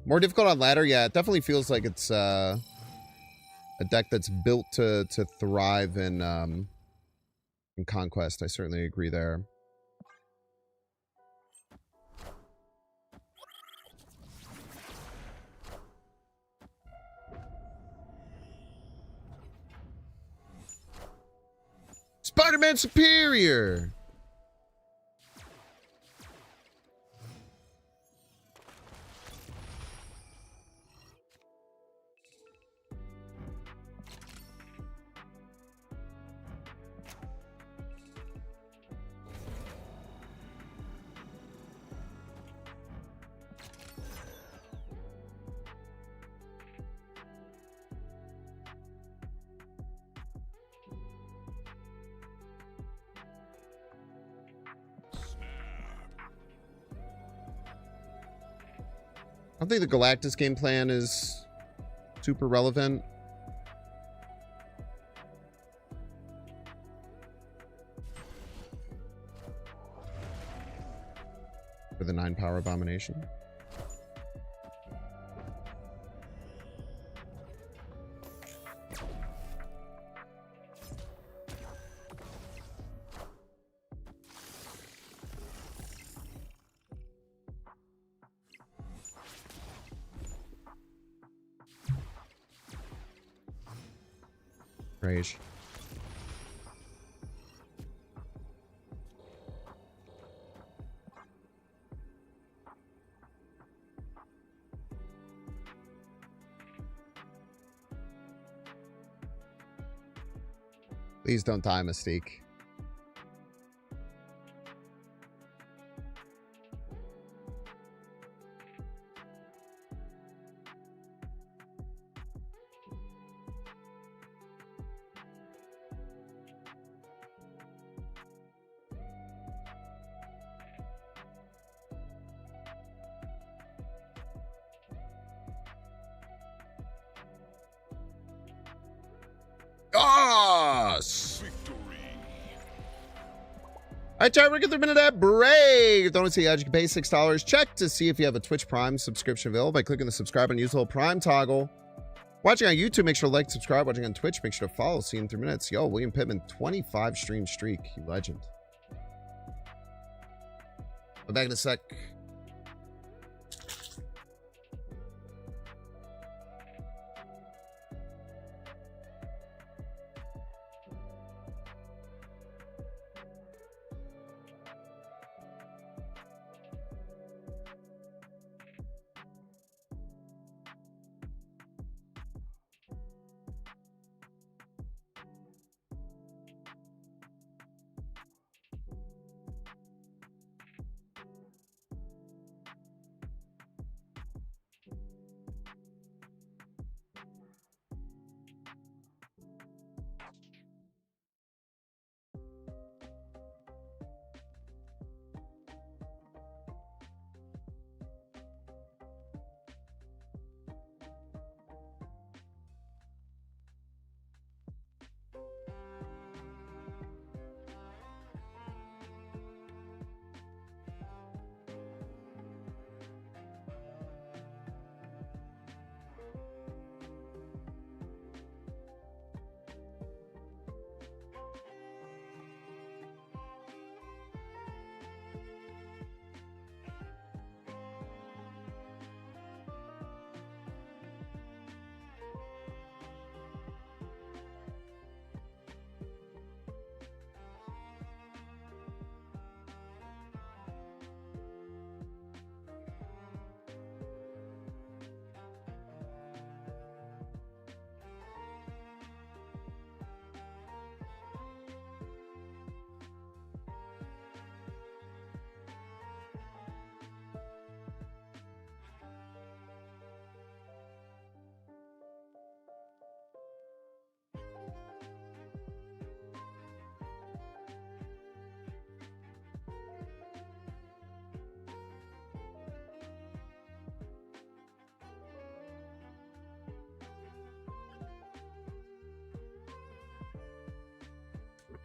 More difficult on ladder, yeah. It definitely feels like it's a deck that's built to thrive in in Conquest. I certainly agree there. Spider-Man Superior! I don't think the Galactus game plan is super relevant. For the 9-power abomination. Rage. Please don't die, Mystique. Yes! Alright, chat, we're getting 3-minute ad break. Don't see ads, you can pay $6. Check to see if you have a Twitch Prime subscription available by clicking the subscribe and use the whole Prime toggle. Watching on YouTube, make sure to like, subscribe. Watching on Twitch, make sure to follow. See you in 3 minutes. Yo, William Pittman, 25 stream streak. You legend. I'll be back in a sec.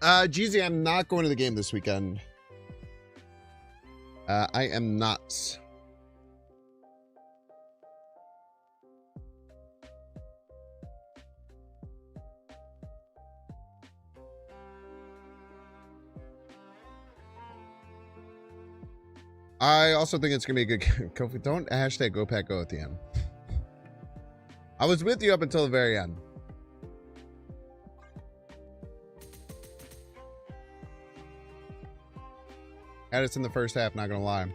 Jeezy, I'm not going to the game this weekend. I am not. I also think it's going to be a good game. Don't hashtag go pack go at the end. I was with you up until the very end. Had us in the first half, not going to lie.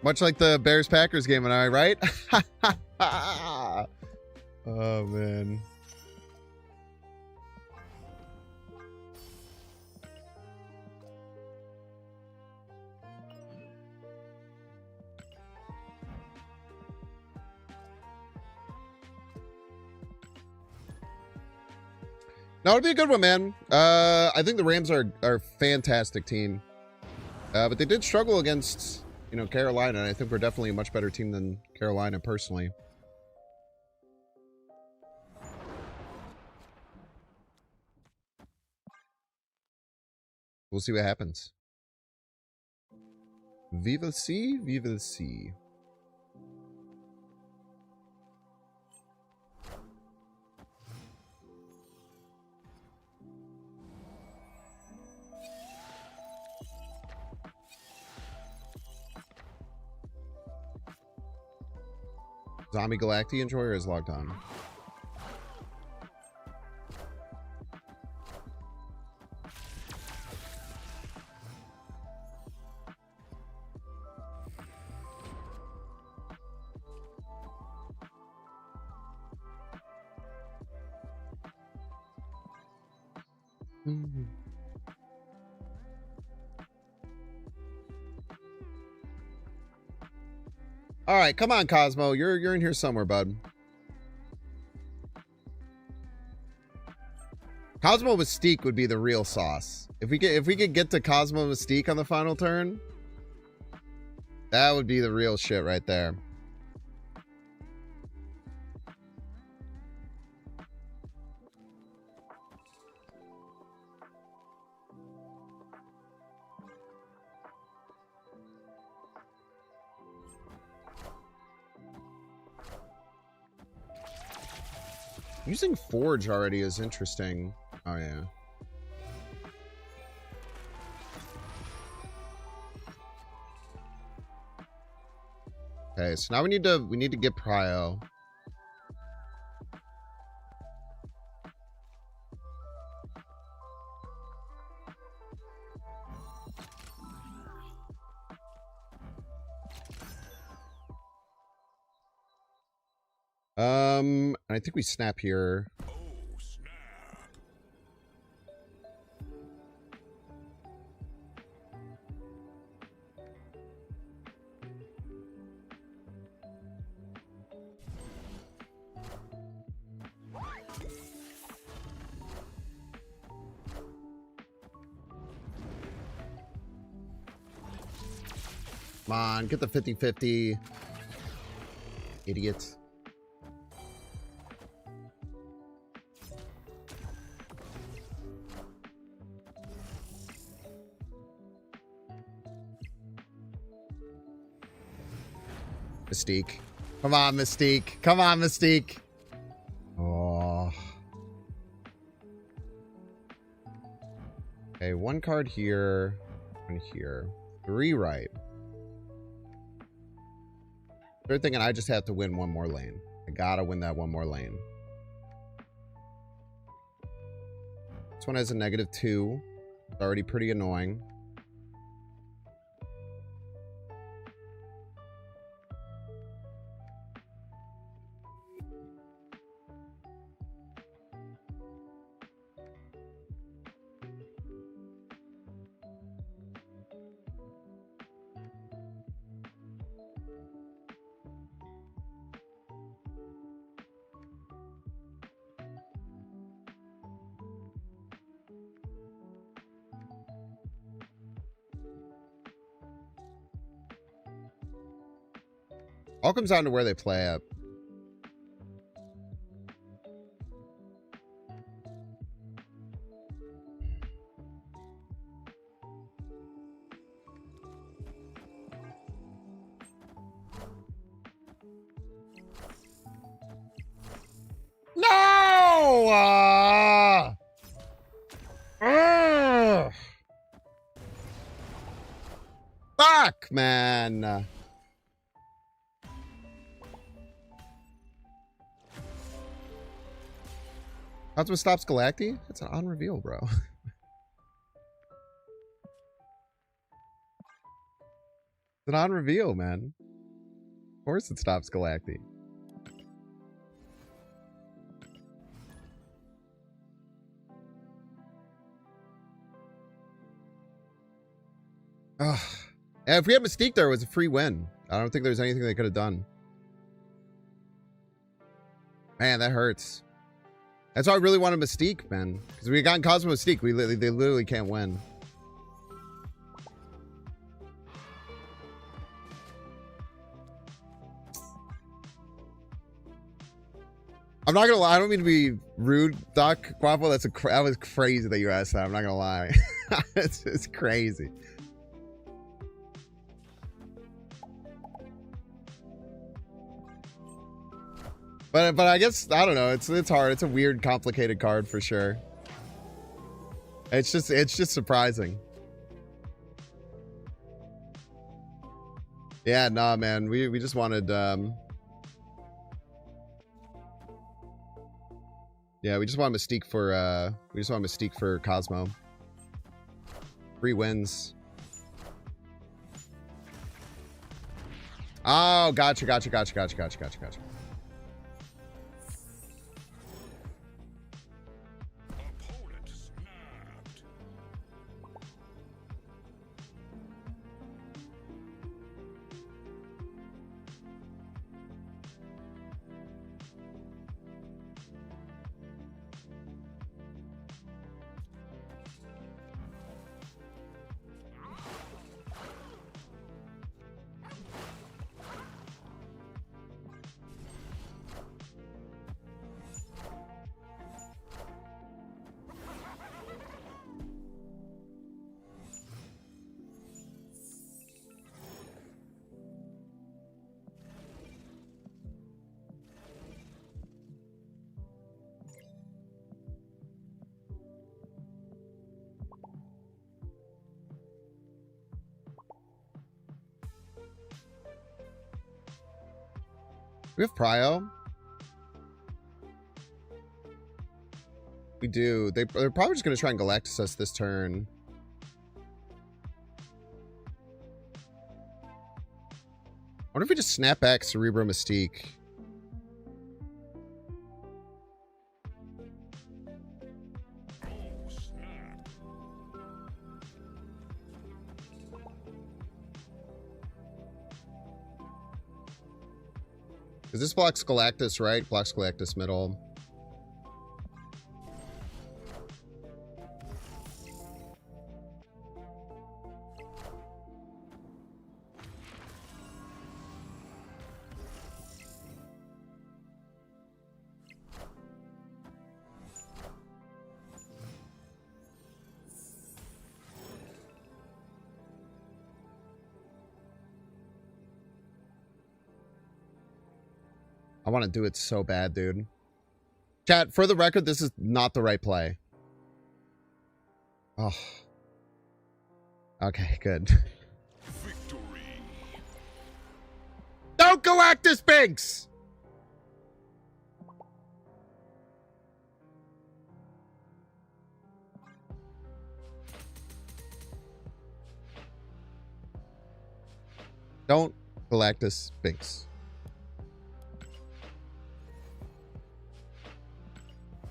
Much like the Bears-Packers game, am I right? Oh, man. No, it'll be a good one, man. I think the Rams are a fantastic team. But they did struggle against, you know, Carolina, and I think we're definitely a much better team than Carolina, personally. We'll see what happens. Viva C, Viva C. Zombie Galactus enjoyer is logged on. All right, come on, Cosmo. You're in here somewhere, bud. Cosmo Mystique would be the real sauce. If we could get to Cosmo Mystique on the final turn, that would be the real shit right there. Using Forge already is interesting. Oh yeah. Okay, so now we need to get Prio. I think we snap here. Oh, snap. Come on, get the 50-50. Idiots. Mystique. Come on, Mystique. Come on, Mystique. Oh. Okay, one card here. One here. 3 right. They're thinking I just have to win one more lane. I gotta win that one more lane. This one has a -2. It's already pretty annoying. All comes down to where they play up. No! fuck, man. Cosmo stops Galacti? That's an on reveal, bro. It's an on reveal, man. Of course it stops Galacti. Ugh. And if we had Mystique there, it was a free win. I don't think there's anything they could have done. Man, that hurts. That's why I really wanted Mystique, man. Because we got Cosmo Mystique. They literally can't win. I'm not gonna lie. I don't mean to be rude, Doc Guapo. That was crazy that you asked that. I'm not gonna lie. It's crazy. But I guess I don't know. It's hard. It's a weird, complicated card for sure. It's just surprising. Yeah, nah, man. We just wanted yeah, we just want Mystique for Cosmo. 3 wins. Oh, gotcha. Opponent snapped. We have Prio. We do. They're probably just going to try and Galactus us this turn. I wonder if we just snap back Cerebro Mystique. Oh, snap. Because this blocks Galactus, right? Blocks Galactus middle. I want to do it so bad, dude. Chat, for the record, this is not the right play. Oh. Okay, good. Victory. Don't Galactus Binks! Don't Galactus Binks.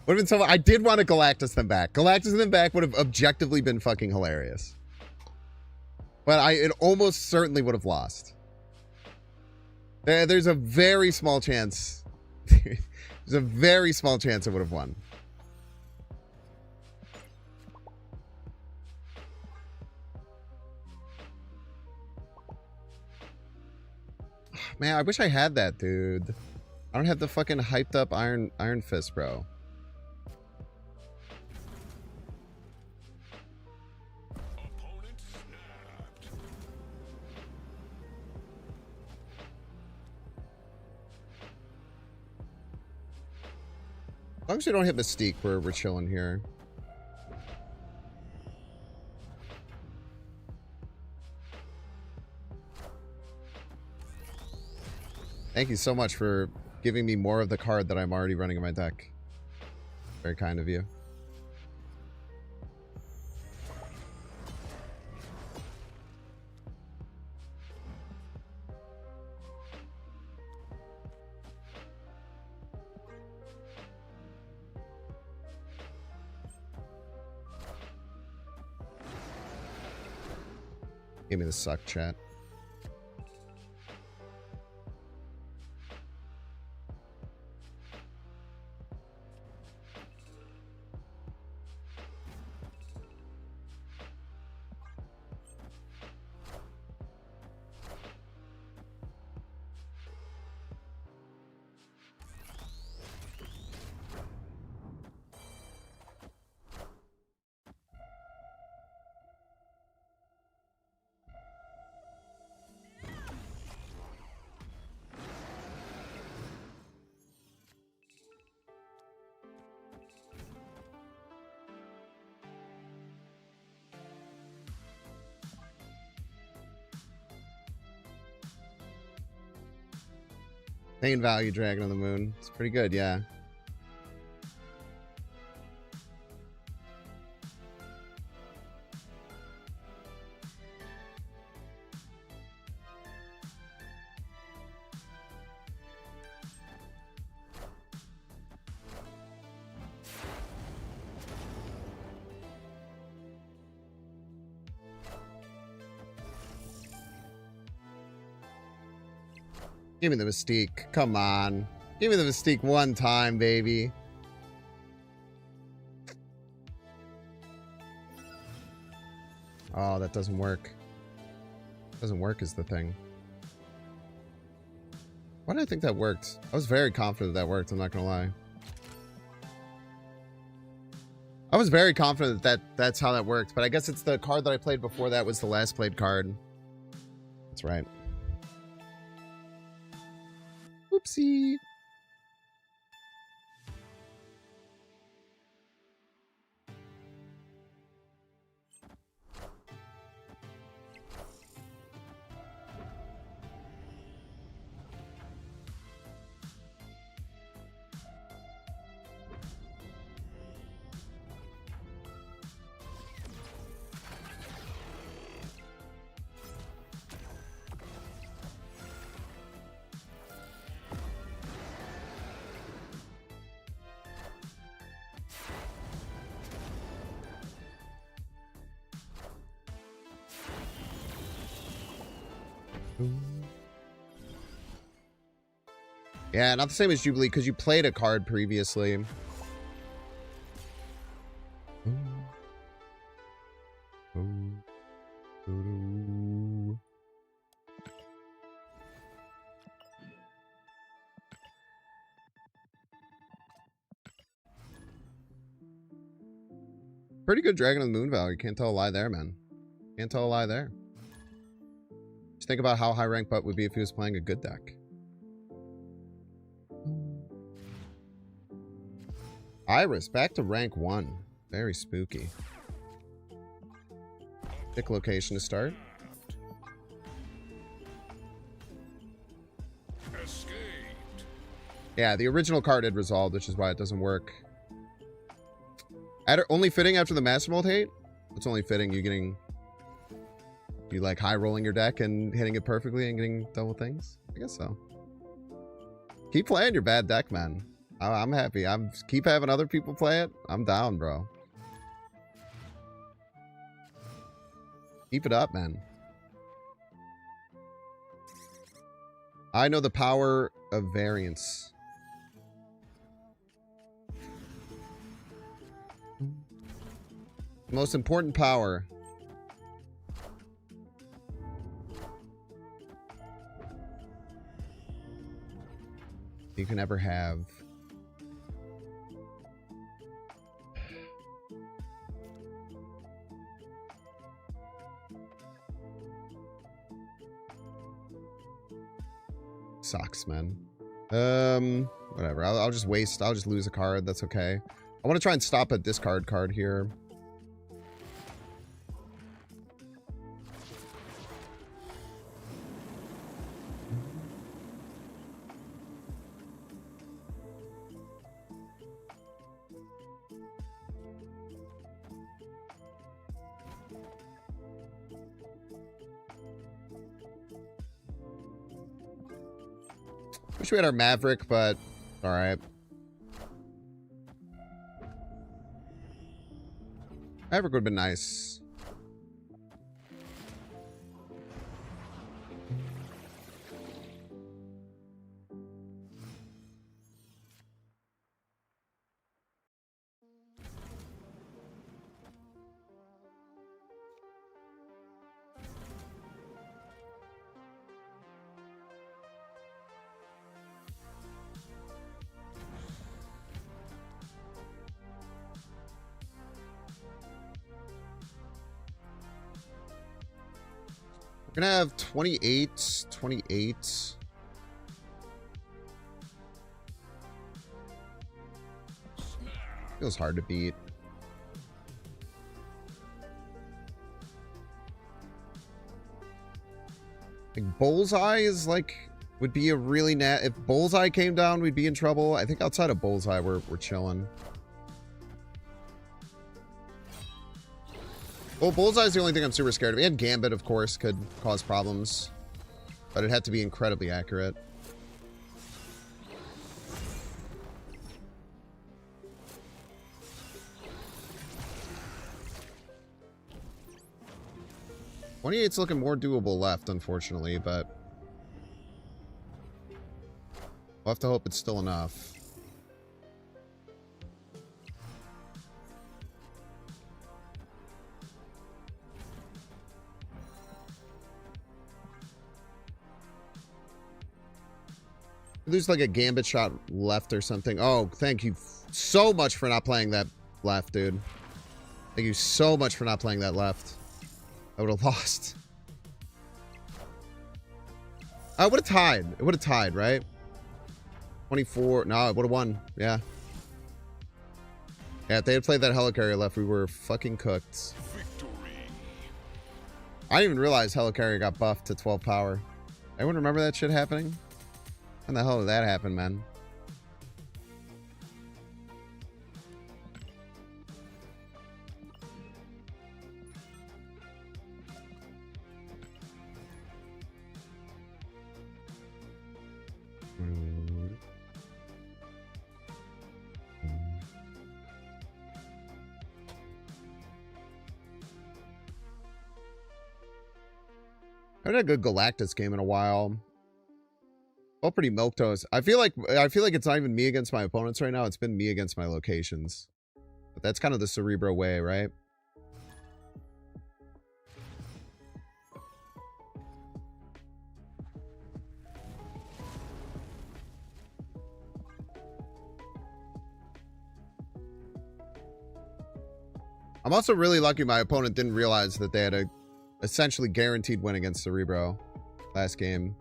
Would have been so. I did want to Galactus them back. Galactus them back would have objectively been fucking hilarious. But it almost certainly would have lost. There's a very small chance. There's a very small chance it would have won. Man, I wish I had that, dude. I don't have the fucking hyped up Iron Fist, bro. Opponent snapped. As long as we don't hit Mystique, we're chilling here. Thank you so much for giving me more of the card that I'm already running in my deck. Very kind of you. Give me the suck, chat. Pain value Dragon of the Moon. It's pretty good, yeah. Give me the Mystique. Come on. Give me the Mystique one time, baby. Oh, that doesn't work. Doesn't work is the thing. Why did I think that worked? I was very confident that worked, I'm not gonna lie. I was very confident that that's how that worked, but I guess it's the card that I played before that was the last played card. That's right. Oopsie. Yeah, not the same as Jubilee, because you played a card previously. Pretty good Dragon of the Moon value. Can't tell a lie there, man. Can't tell a lie there. Just think about how high rank Butt would be if he was playing a good deck. Iris, back to rank 1. Very spooky. Pick location to start. Escaped. Yeah, the original card had resolved, which is why it doesn't work. Only fitting after the Master Mold hate? It's only fitting you getting... You like high rolling your deck and hitting it perfectly and getting double things? I guess so. Keep playing your bad deck, man. I'm happy. Keep having other people play it. I'm down, bro. Keep it up, man. I know the power of variance. Most important power. You can ever have. Sucks, man. Whatever. I'll just waste. I'll just lose a card. That's okay. I want to try and stop a discard card here. Wish we had our Maverick, but all right. Maverick would have been nice. We're gonna have 28. Feels hard to beat. Like Bullseye is like would be a really if Bullseye came down, we'd be in trouble. I think outside of Bullseye, we're chilling. Well, Bullseye's the only thing I'm super scared of. And Gambit, of course, could cause problems. But it'd have to be incredibly accurate. .28's looking more doable left, unfortunately, but we'll have to hope it's still enough. There's like a Gambit shot left or something. Oh, thank you so much for not playing that left, dude. Thank you so much for not playing that left. I would have lost. I would have tied. It would have tied, right? 24. No, it would have won. Yeah. Yeah, if they had played that helicarrier left, we were fucking cooked. Victory. I didn't even realize helicarrier got buffed to 12 power. Anyone remember that shit happening? When the hell did that happen, man? I haven't had a good Galactus game in a while. Oh, pretty milquetoast. I feel like it's not even me against my opponents right now. It's been me against my locations. But that's kind of the Cerebro way, right? I'm also really lucky my opponent didn't realize that they had a essentially guaranteed win against Cerebro last game.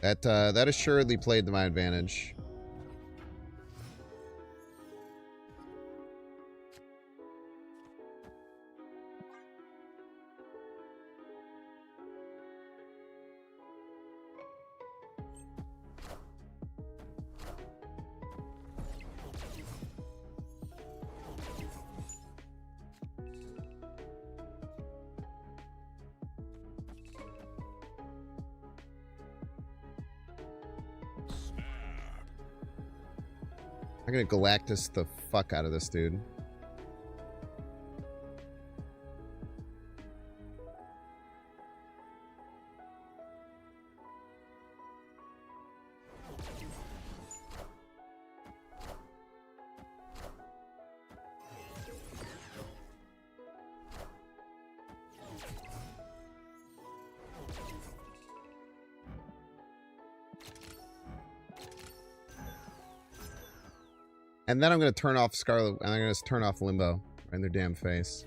That assuredly played to my advantage. I'm gonna Galactus the fuck out of this dude. And then I'm going to turn off Scarlet, and I'm going to turn off Limbo right in their damn face.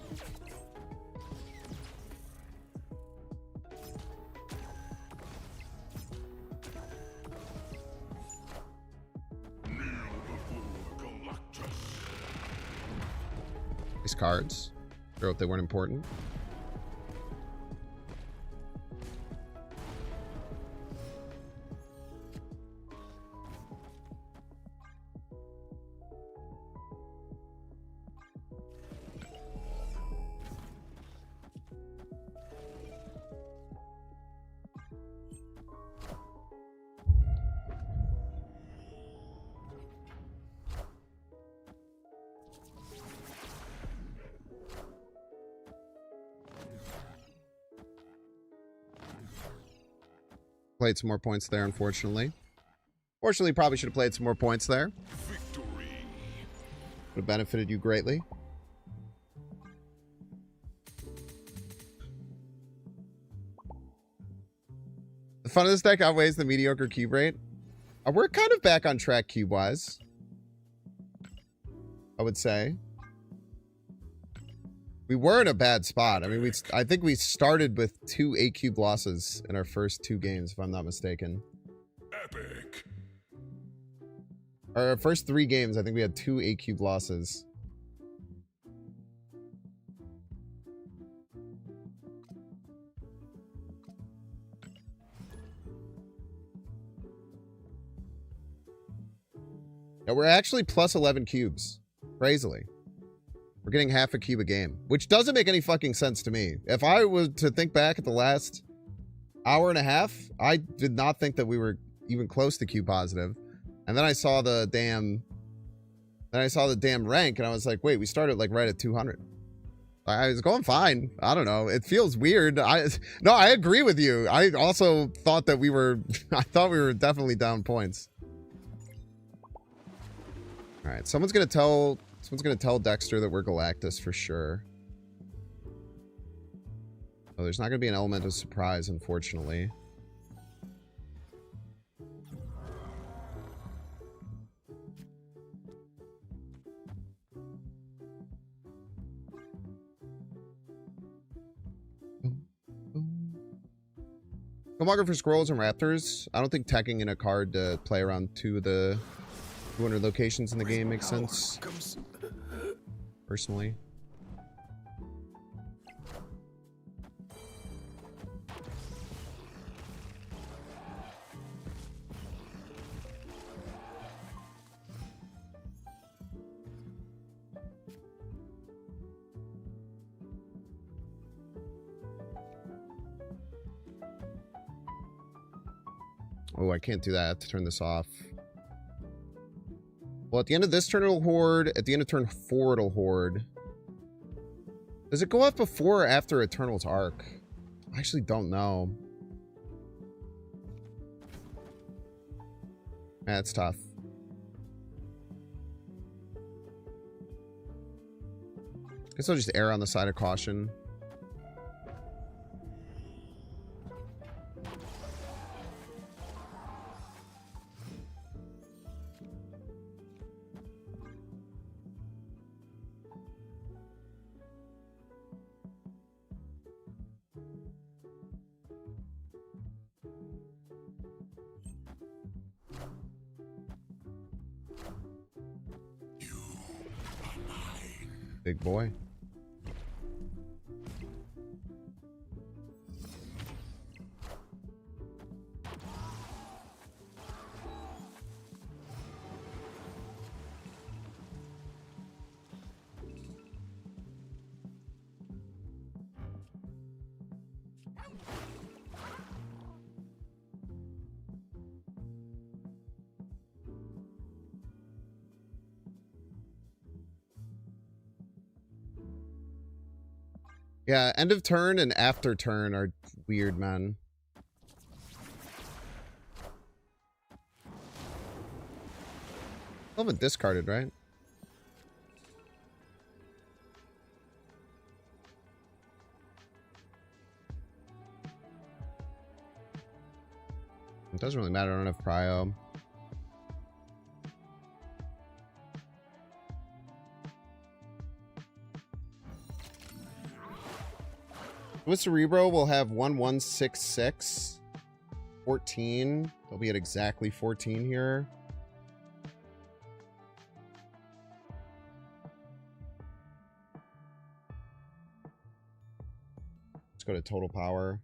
These cards, sure if they weren't important. Played some more points there, unfortunately. Fortunately, probably should have played some more points there. Victory. Would have benefited you greatly. The fun of this deck outweighs the mediocre cube rate. We're kind of back on track cube-wise, I would say. We were in a bad spot. I mean, I think we started with 2 8-cube losses in our first 2 games, if I'm not mistaken. Epic. Our first 3 games, I think we had 2 8-cube losses. Yeah, we're actually plus 11 cubes. Crazily. We're getting half a cube a game, which doesn't make any fucking sense to me. If I was to think back at the last hour and a half, I did not think that we were even close to cube positive. And then I saw the damn rank, and I was like, wait, we started like right at 200. I was going fine. I don't know. It feels weird. No, I agree with you. I also thought that we were, I thought we were definitely down points. All right, someone's gonna tell Dexter that we're Galactus for sure. Oh, there's not gonna be an element of surprise, unfortunately. Killmonger for Squirrels and Raptors. I don't think teching in a card to play around 2 of the 200 locations in the game makes sense. Personally. Oh, I can't do that. I have to turn this off. Well, at the end of this turn, it'll hoard. At the end of turn 4, it'll hoard. Does it go off before or after Eternal's Arc? I actually don't know. That's tough. Guess I'll just err on the side of caution. Big boy. Yeah, end of turn and after turn are weird, man. I haven't discarded, right? It doesn't really matter. I don't have prio. With Cerebro, we'll have 1166. 14. They'll be at exactly 14 here. Let's go to total power.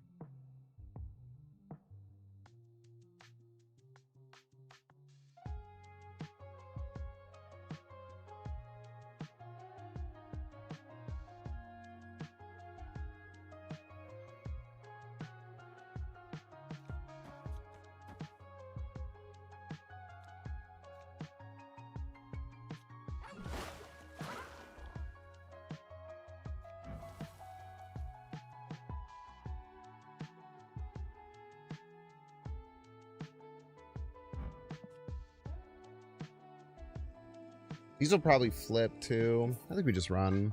These will probably flip too. I think we just run.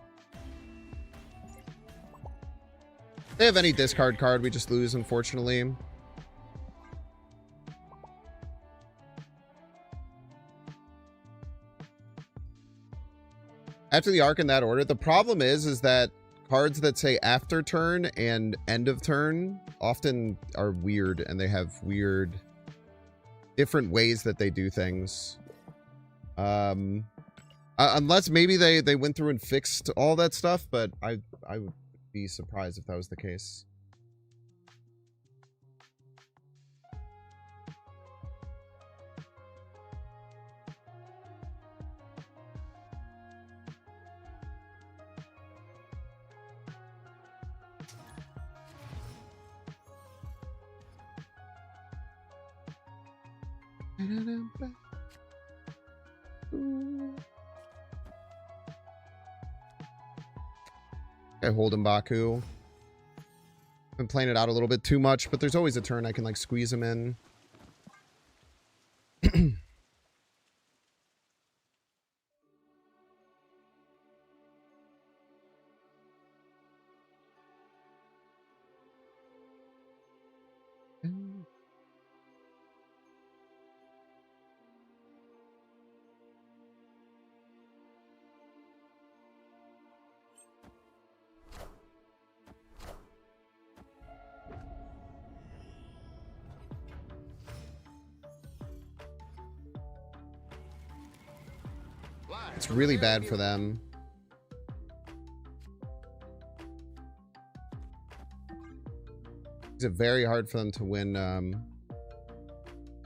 If they have any discard card, we just lose, unfortunately. After the arc in that order, the problem is that cards that say after turn and end of turn often are weird, and they have weird different ways that they do things. Unless maybe they went through and fixed all that stuff, but I would be surprised if that was the case. I hold him Baku. Been playing it out a little bit too much, but there's always a turn I can like squeeze him in. It's really bad for them. It's very hard for them to win.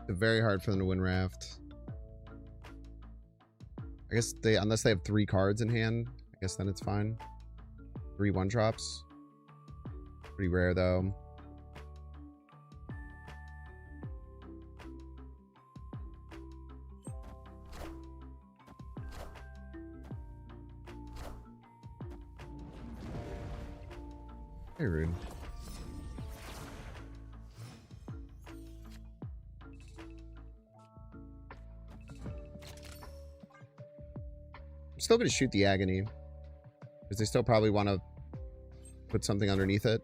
It's very hard for them to win Raft. I guess unless they have 3 cards in hand, I guess then it's fine. 3 1-drops. Pretty rare though. Very rude. I'm still going to shoot the Agony, because they still probably want to put something underneath it.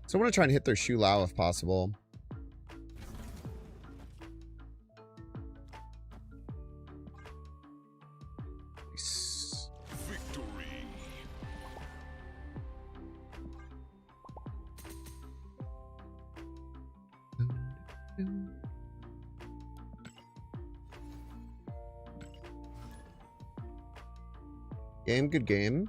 So I want to try and hit their Shu Lao if possible. Nice. Victory. Game, good game.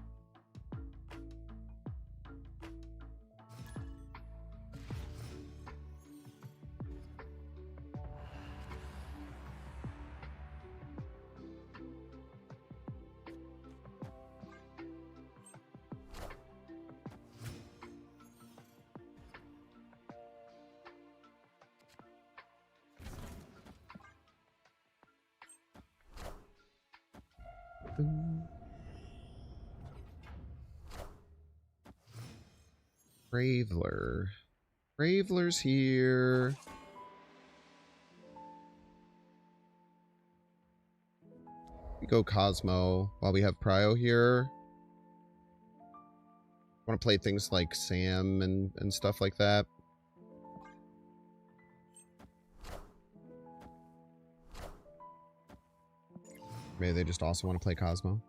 Graveler. Graveler's here. We go Cosmo while we have Prio here. Want to play things like Sam and stuff like that. Maybe they just also want to play Cosmo.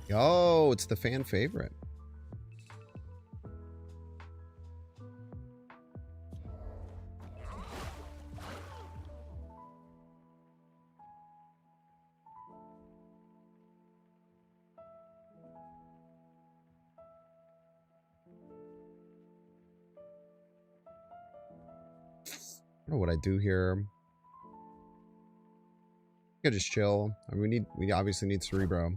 Yo, it's the fan favorite. know what I do here. I could just chill. I mean, we obviously need Cerebro.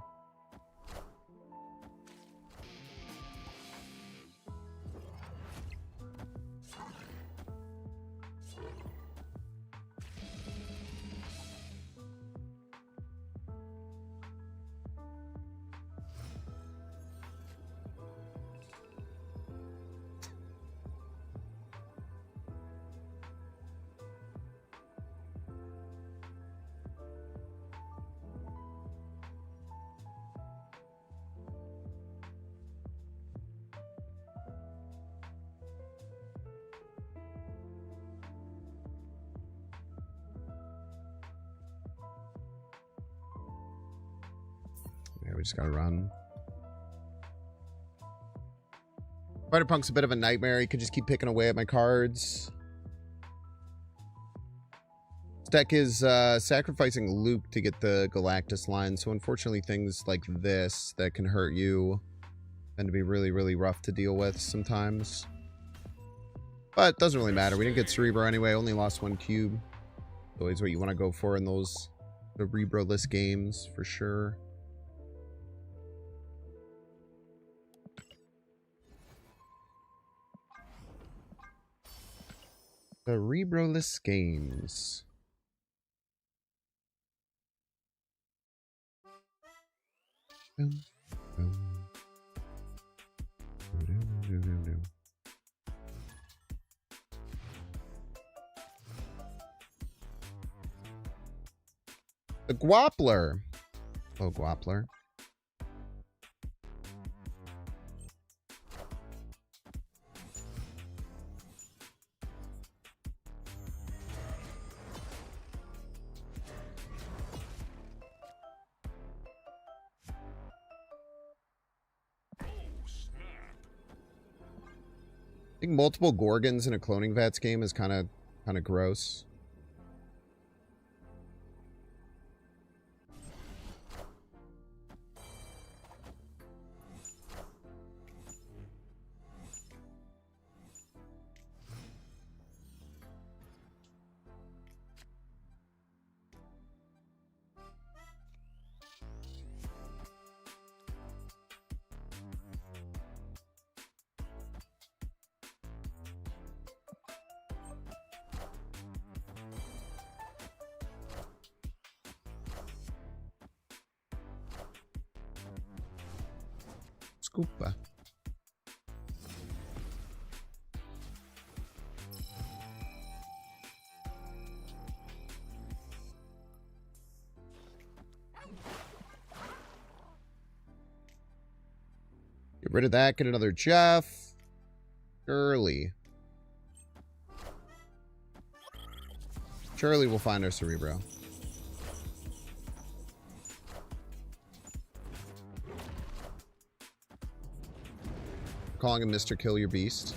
Yeah, we just gotta run. Spider-Punk's a bit of a nightmare. He could just keep picking away at my cards. This deck is sacrificing Luke to get the Galactus line, so unfortunately things like this that can hurt you tend to be really, really rough to deal with sometimes. But it doesn't really matter. We didn't get Cerebro anyway. Only lost 1 cube. Always what you want to go for in those Cerebro-less games, for sure. Cerebro-less games. Boom, boom. Doo-doo-doo-doo-doo. The Gwappler. Oh, Gwappler. I think multiple Gorgons in a cloning vats game is kind of gross. Scoopa. Get rid of that. Get another Jeff. Surely. Surely we'll find our Cerebro. Calling him Mr. Kill Your Beast.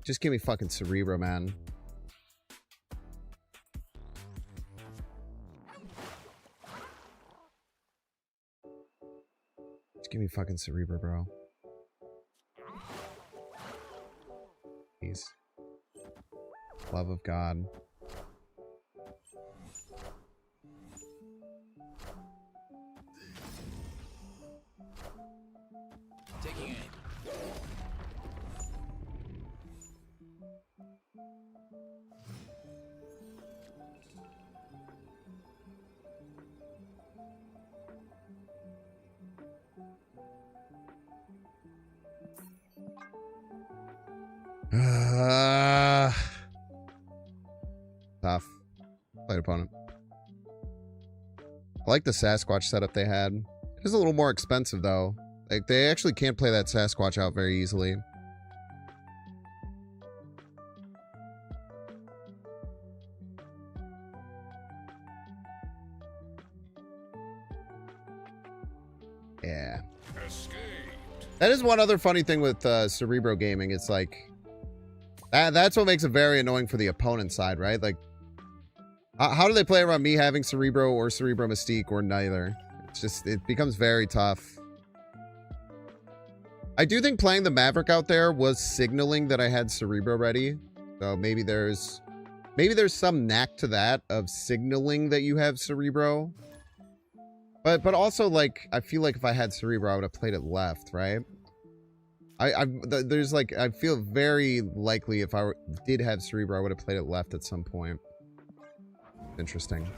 Just give me fucking Cerebro, man. Just give me fucking Cerebro, bro. Please. Love of God. Taking aim. Tough. Played opponent. I like the Sasquatch setup they had. It is a little more expensive though. Like they actually can't play that Sasquatch out very easily. Yeah. Escaped. That is one other funny thing with Cerebro gaming. It's like that's what makes it very annoying for the opponent side, right? Like, how do they play around me having Cerebro or Cerebro Mystique or neither? It's just, it becomes very tough. I do think playing the Maverick out there was signaling that I had Cerebro ready. So maybe there's some knack to that of signaling that you have Cerebro. But also, like, I feel like if I had Cerebro, I would have played it left, right? There's like, I feel very likely if I did have Cerebro, I would have played it left at some point. Interesting.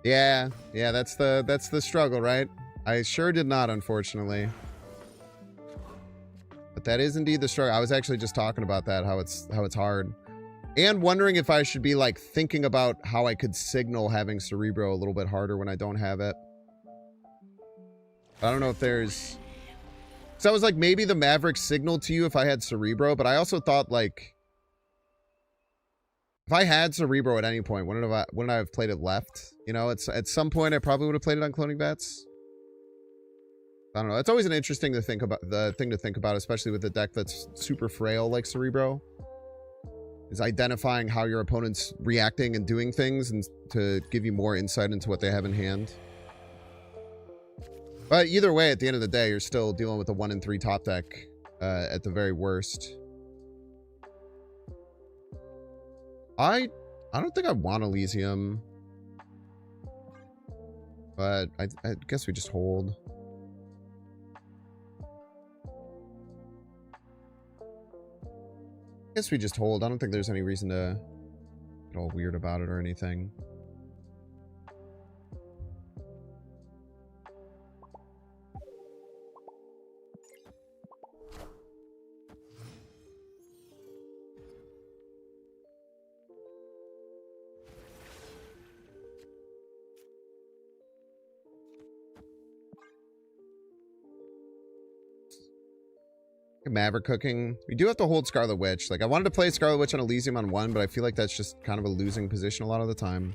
Yeah, that's the struggle, right? I sure did not, unfortunately. But that is indeed the struggle. I was actually just talking about that, how it's hard. And wondering if I should be like thinking about how I could signal having Cerebro a little bit harder when I don't have it. I don't know if there's... So I was like, maybe the Maverick signaled to you if I had Cerebro, but I also thought like... If I had Cerebro at any point, wouldn't I have played it left? You know, at some point I probably would have played it on Cloning Bats. I don't know. It's always an interesting thing to think about, especially with a deck that's super frail like Cerebro. Is identifying how your opponent's reacting and doing things, and to give you more insight into what they have in hand. But either way, at the end of the day, you're still dealing with a 1-in-3 top deck at the very worst. I don't think I want Elysium. But I guess we just hold. I guess we just hold. I don't think there's any reason to get all weird about it or anything. Maverick cooking. We do have to hold Scarlet Witch. Like, I wanted to play Scarlet Witch on Elysium on 1, but I feel like that's just kind of a losing position a lot of the time.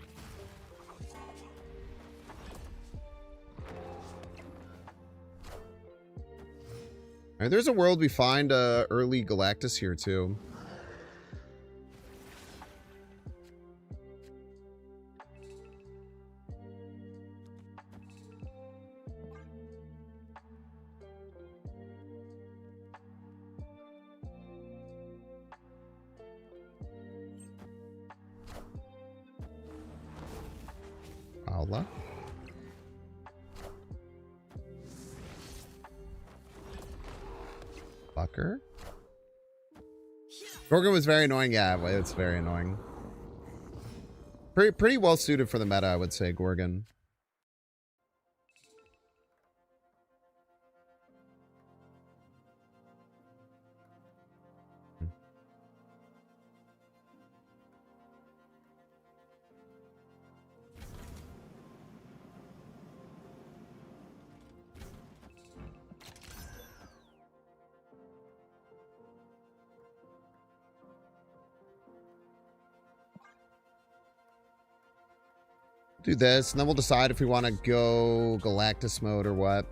Alright, there's a world we find early Galactus here, too. Paula. Fucker. Gorgon was very annoying. Yeah, it's very annoying. Pretty well suited for the meta, I would say, Gorgon. Do this, and then we'll decide if we want to go Galactus mode or what.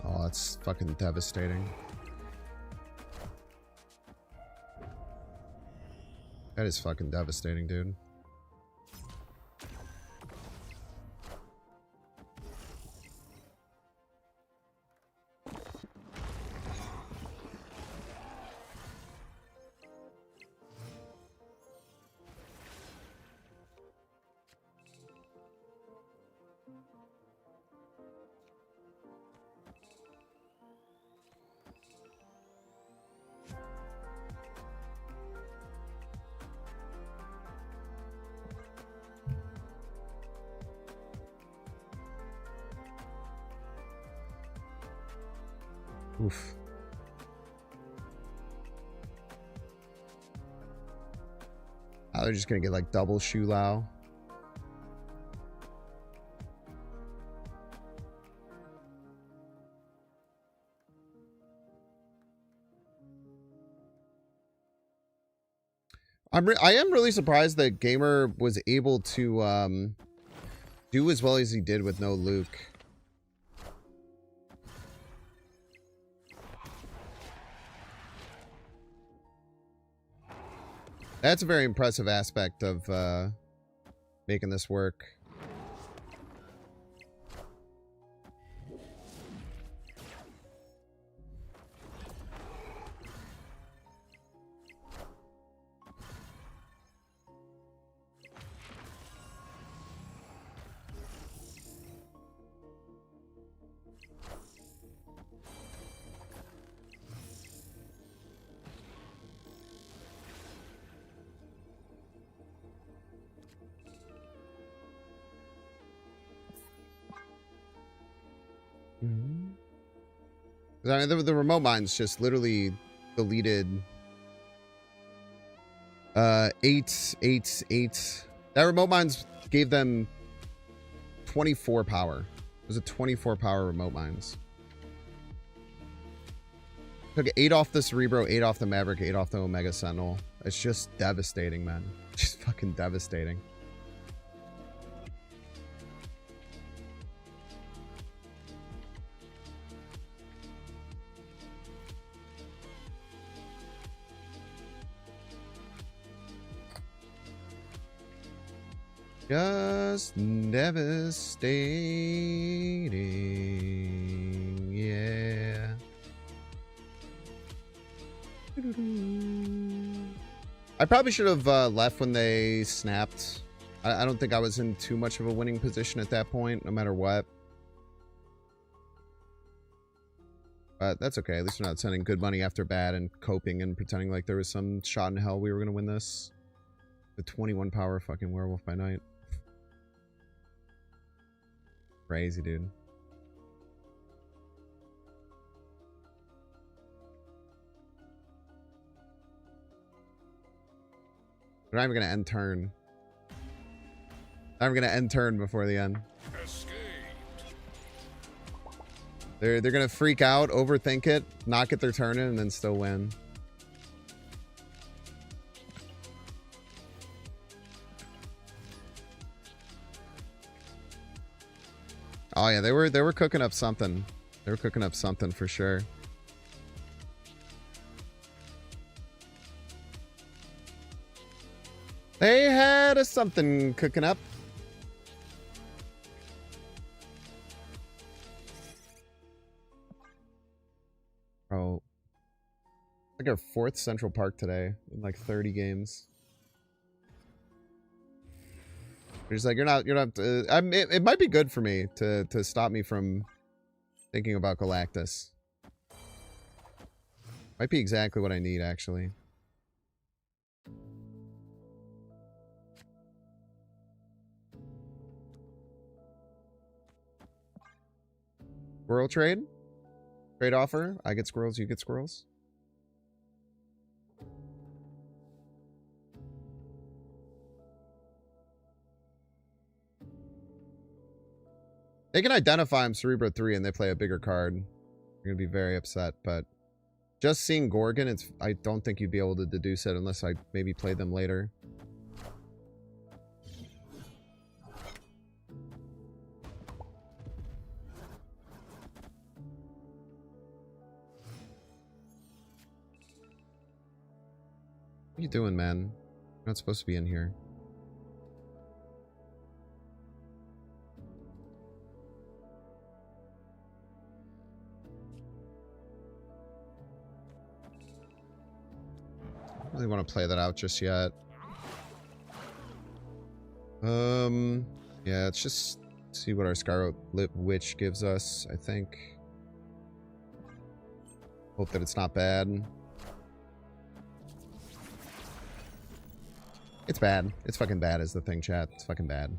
Oh, that's fucking devastating. That is fucking devastating, dude. Oof. Oh, they're just gonna get like double Shu Lao. I am really surprised that Gamer was able to do as well as he did with no Luke. That's a very impressive aspect of making this work. I mean, the remote mines just literally deleted 8. That remote mines gave them 24 power. It was a 24 power remote mines. Took 8 off the Cerebro, 8 off the Maverick, 8 off the Omega Sentinel. It's just devastating, man. Just fucking devastating. Just devastating, yeah. I probably should have left when they snapped. I don't think I was in too much of a winning position at that point, no matter what. But that's okay. At least we're not sending good money after bad and coping and pretending like there was some shot in hell we were going to win this. The 21 power fucking Werewolf by Night. Crazy, dude. We're not even gonna end turn. Not even gonna end turn before the end. Escaped. They're gonna freak out, overthink it, not get their turn in, and then still win. Oh yeah, they were cooking up something. They were cooking up something for sure. They had a something cooking up. Oh, like our 4th Central Park today in like 30 games. You're just like, you're not, it might be good for me to stop me from thinking about Galactus. Might be exactly what I need, actually. Squirrel trade? Trade offer? I get squirrels, you get squirrels? They can identify him Cerebro 3 and they play a bigger card. You're gonna be very upset, but just seeing Gorgon, I don't think you'd be able to deduce it unless I maybe played them later. What are you doing, man? You're not supposed to be in here. I don't really want to play that out just yet. Yeah, let's just see what our Scarlet Lip Witch gives us, I think. Hope that it's not bad. It's bad. It's fucking bad is the thing, chat. It's fucking bad.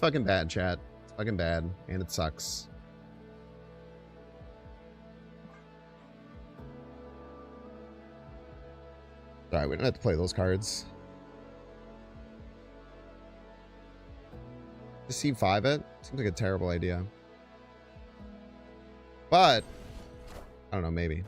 fucking bad, chat. It's fucking bad, and it sucks. Sorry, we don't have to play those cards. Just C5 it? Seems like a terrible idea. But, I don't know, maybe.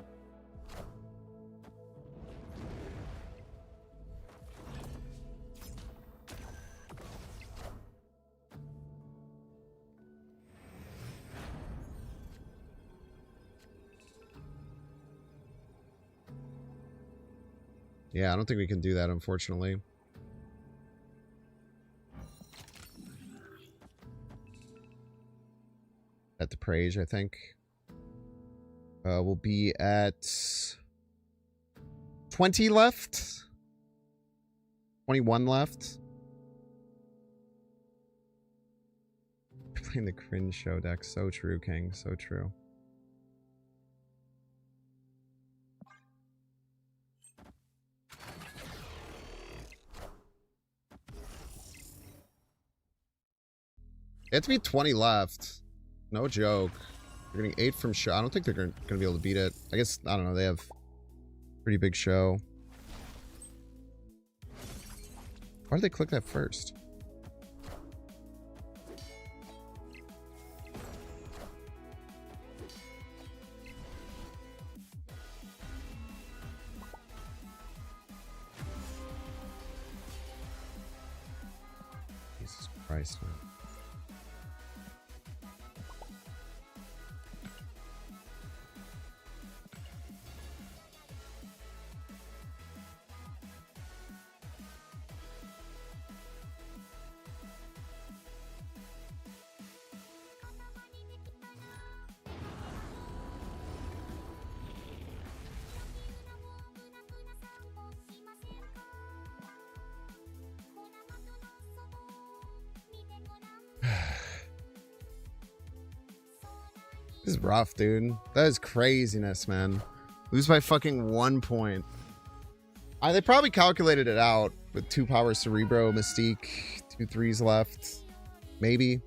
Yeah, I don't think we can do that, unfortunately. At the Prage, I think. We'll be at 20 left. 21 left. Playing the cringe show deck. So true, King. So true. It's be 20 left. No joke. They're getting 8 from show. I don't think they're going to be able to beat it. I guess, I don't know. They have pretty big show. Why did they click that first? Jesus Christ, man. This is rough, dude. That is craziness, man. Lose by fucking 1 point. They probably calculated it out with 2 power Cerebro, Mystique, 2 3s left. Maybe.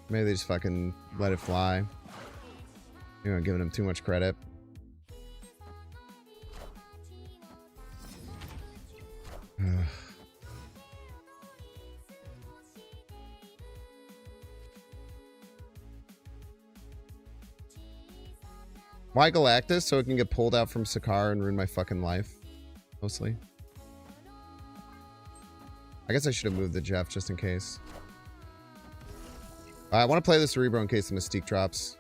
Maybe they just fucking let it fly. You're not giving them too much credit. Why Galactus? So it can get pulled out from Sakar and ruin my fucking life. Mostly. I guess I should have moved the Jeff just in case. I want to play the Cerebro in case the Mystique drops.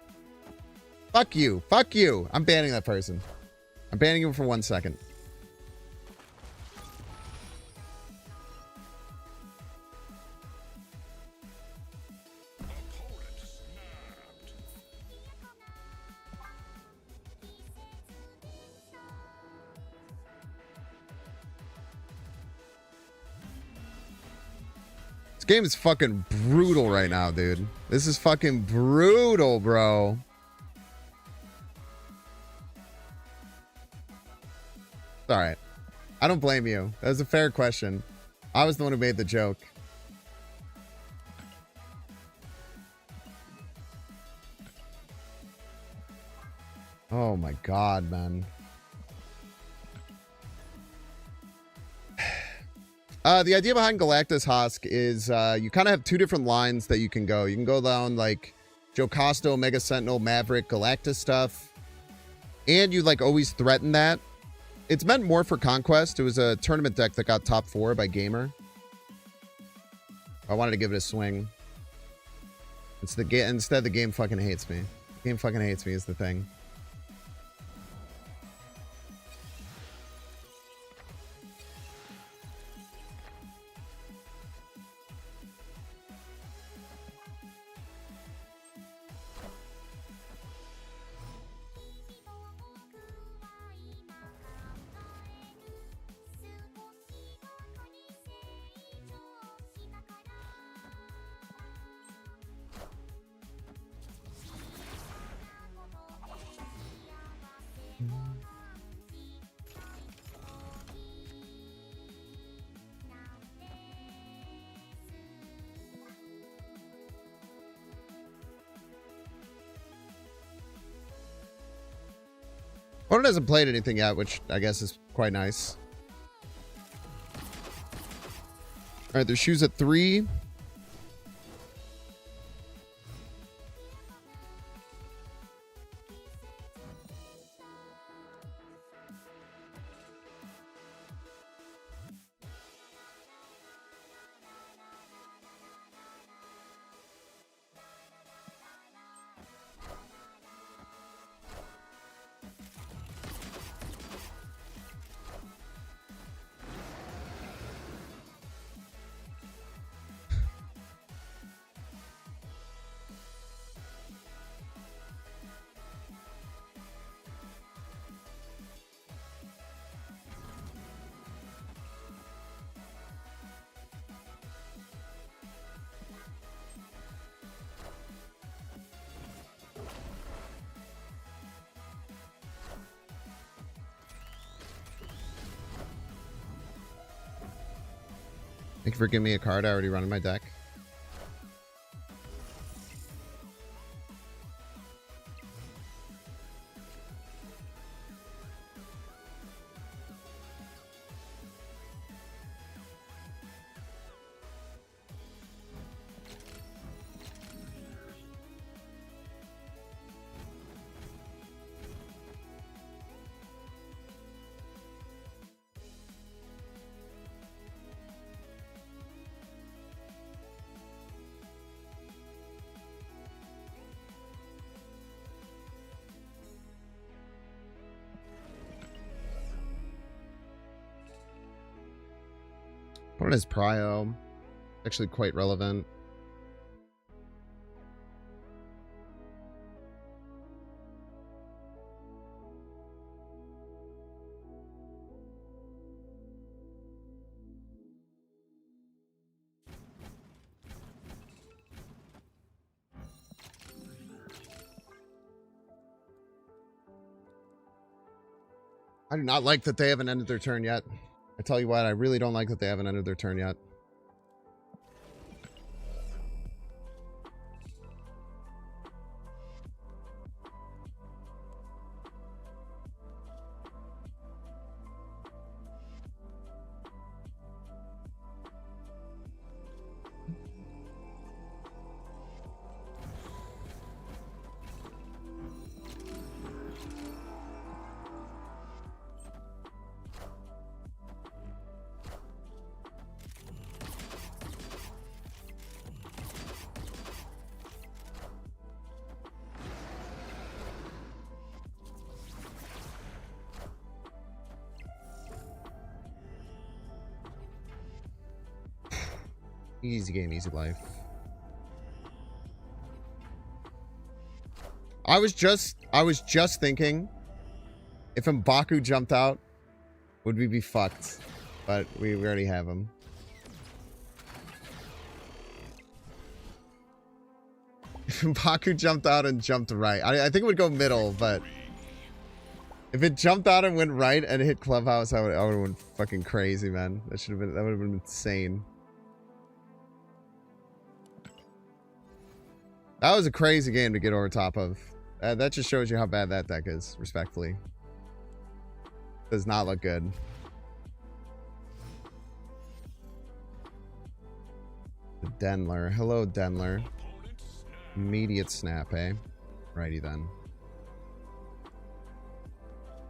Fuck you. Fuck you. I'm banning that person. I'm banning him for 1 second. This game is fucking brutal right now, dude. This is fucking brutal, bro. It's alright. I don't blame you. That was a fair question. I was the one who made the joke. Oh my god, man. The idea behind Galactus Hosk is you kind of have 2 different lines that you can go. You can go down like Jocasto, Mega Sentinel, Maverick, Galactus stuff. And you like always threaten that. It's meant more for Conquest. It was a tournament deck that got top 4 by Gamer. I wanted to give it a swing. Instead, the game fucking hates me. The game fucking hates me is the thing. Opponent hasn't played anything yet, which I guess is quite nice. All right, their shoes at 3. Thank you for giving me a card I already run in my deck. Opponent is Prio. Actually quite relevant. I do not like that they haven't ended their turn yet. I tell you what, I really don't like that they haven't ended their turn yet. Easy game, easy life. I was just thinking, if M'Baku jumped out, would we be fucked? But we already have him. If M'Baku jumped out and jumped right, I think it would go middle, but if it jumped out and went right and hit Clubhouse, I would have went fucking crazy, man. That would have been insane. That was a crazy game to get over top of. That just shows you how bad that deck is, respectfully. Does not look good. Denler. Hello, Denler. Immediate snap, eh? Righty then.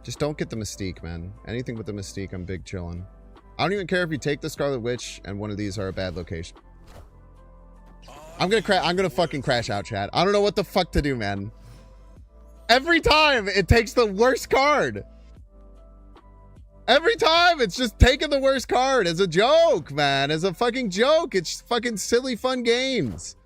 Just don't get the Mystique, man. Anything with the Mystique, I'm big chillin'. I don't even care if you take the Scarlet Witch and one of these are a bad location. I'm gonna fucking crash out, chat. I don't know what the fuck to do, man. Every time it takes the worst card. Every time it's just taking the worst card as a joke, man. As a fucking joke. It's fucking silly fun games.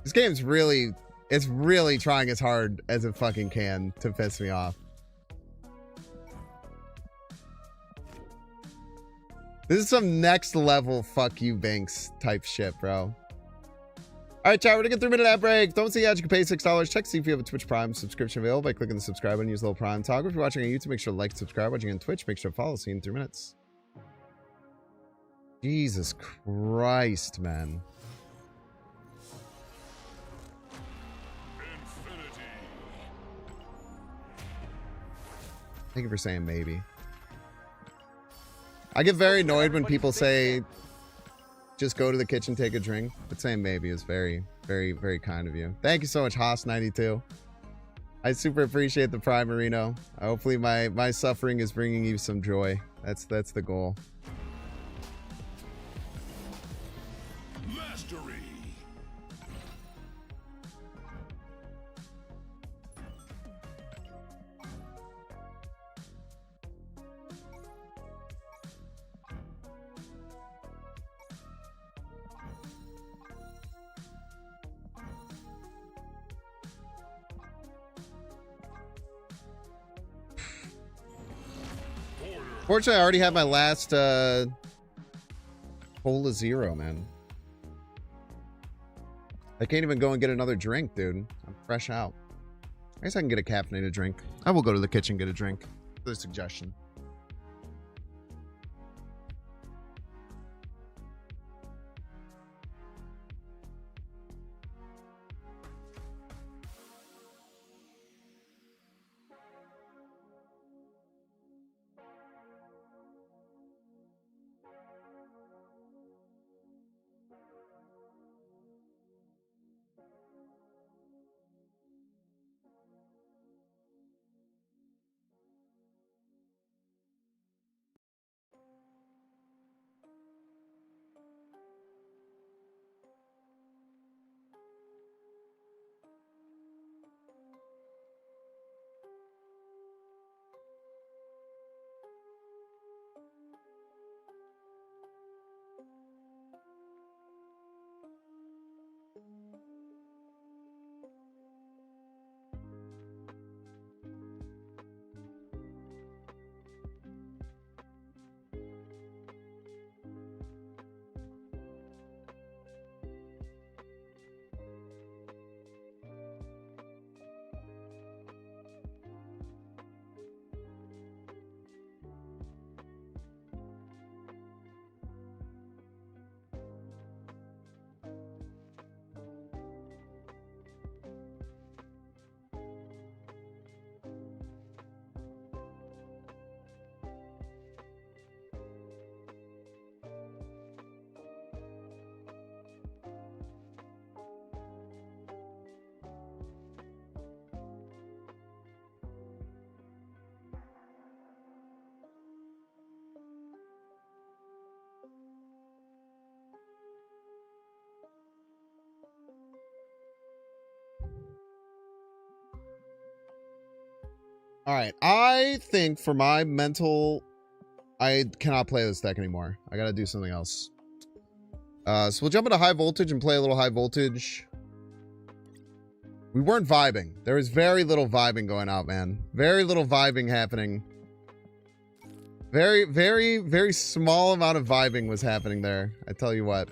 This game's really, it's really trying as hard as it fucking can to piss me off. This is some next level fuck you Banks type shit, bro. All right, chat, we're gonna get 3-minute ad break. Don't see ads, you can pay $6. Check to see if you have a Twitch Prime subscription available by clicking the subscribe button. Use the little Prime toggle. If you're watching on YouTube, make sure to like, subscribe. Watching on Twitch, make sure to follow. See you in 3 minutes. Jesus Christ, man. Infinity. Thank you for saying maybe. I get very annoyed when people say, just go to the kitchen, take a drink. But saying maybe is very, very, very kind of you. Thank you so much, Haas92. I super appreciate the Prime, Marino. Hopefully my suffering is bringing you some joy. That's the goal. Mastery. Fortunately, I already had my last Cola Zero, man. I can't even go and get another drink, dude. I'm fresh out. I guess I can get a caffeinated drink. I will go to the kitchen and get a drink. For the suggestion. All right, I think for my mental, I cannot play this deck anymore. I gotta do something else. So we'll jump into high voltage and play a little high voltage. We weren't vibing. There was very little vibing going out, man. Very little vibing happening. Very, very, very small amount of vibing was happening there. I tell you what.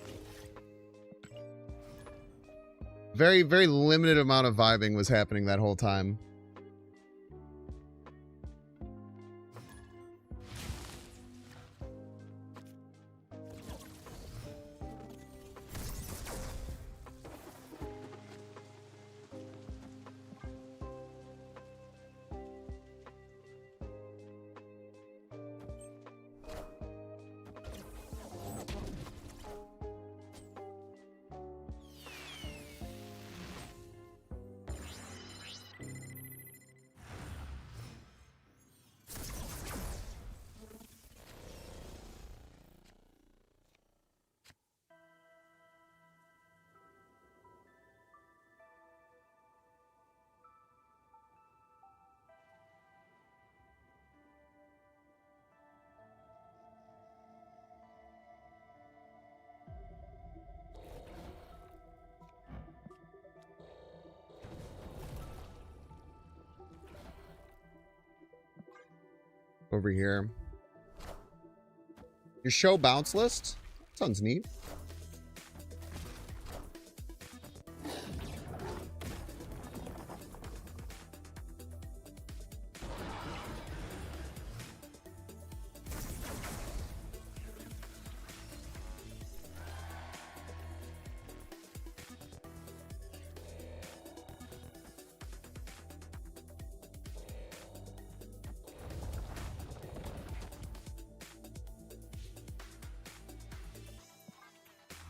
Very, very limited amount of vibing was happening that whole time. over here. Your show bounce list? Sounds neat.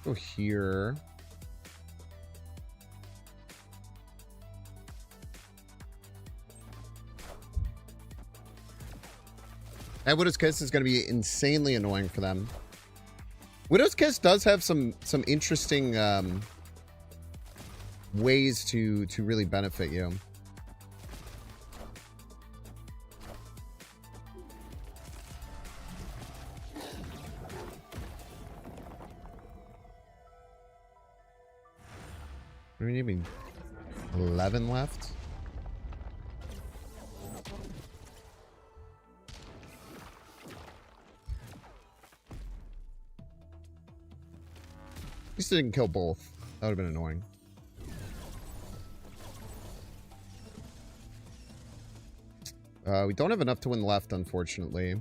Go here. And Widow's Kiss is going to be insanely annoying for them. Widow's Kiss does have some interesting ways to really benefit you. What do you mean? 11 left? At least it didn't kill both. That would have been annoying. We don't have enough to win left, unfortunately.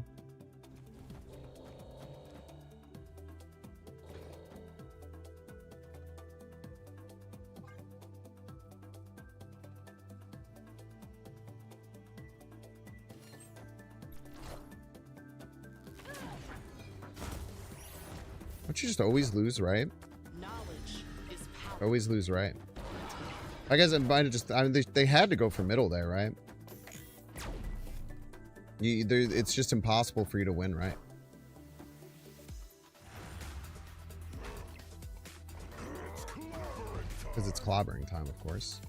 Don't you just always lose, right? Always lose, right? I guess it might have just... I mean, they had to go for middle there, right? It's just impossible for you to win, right? Because it's clobbering time, of course.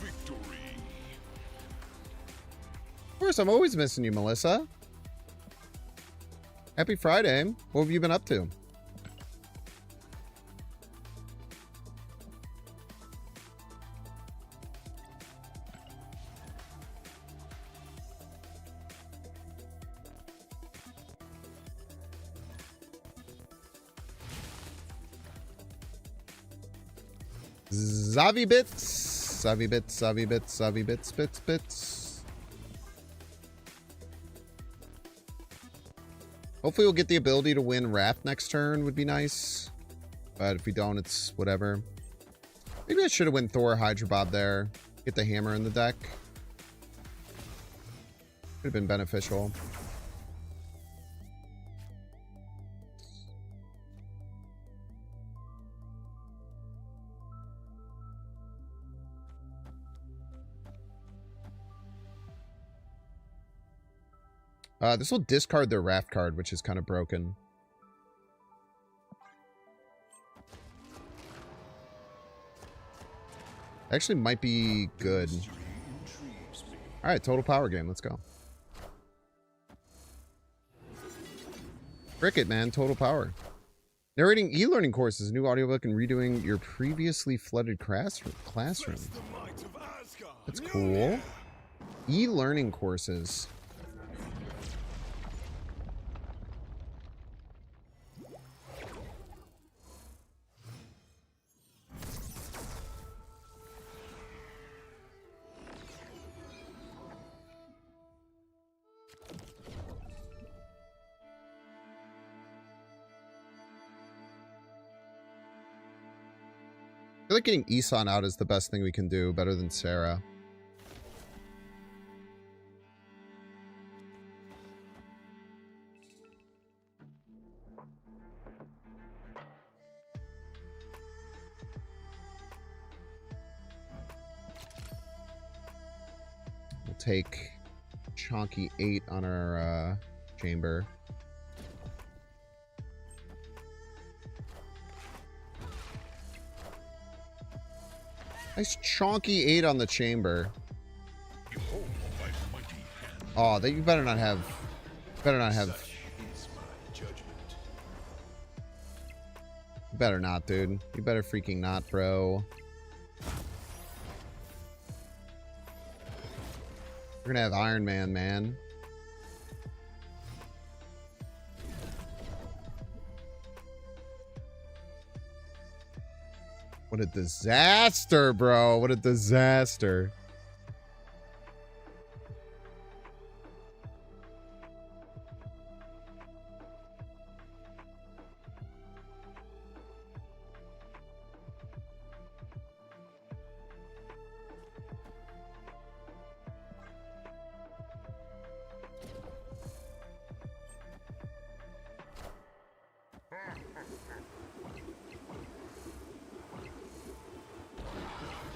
Victory. Of course, I'm always missing you, Melissa. Happy Friday. What have you been up to? Zavi bits. Zavi bits, Zavi bits, Zavi bits, bits. Hopefully we'll get the ability to win Raft next turn, would be nice. But if we don't, it's whatever. Maybe I should have won Thor Hydra Bob there. Get the hammer in the deck. Could have been beneficial. This will discard their Raft card, which is kind of broken. Actually might be good. Alright, total power game. Let's go. Cricket, man. Total power. Narrating e-learning courses, new audiobook, and redoing your previously flooded classroom. That's cool. E-learning courses. I feel like getting Isan out is the best thing we can do, better than Sarah. We'll take Chonky 8 on our chamber. Nice chonky 8 on the chamber. Oh, that you better not have. Better not have. You better not, dude. You better freaking not, bro. We're gonna have Iron Man, man. What a disaster, bro. What a disaster.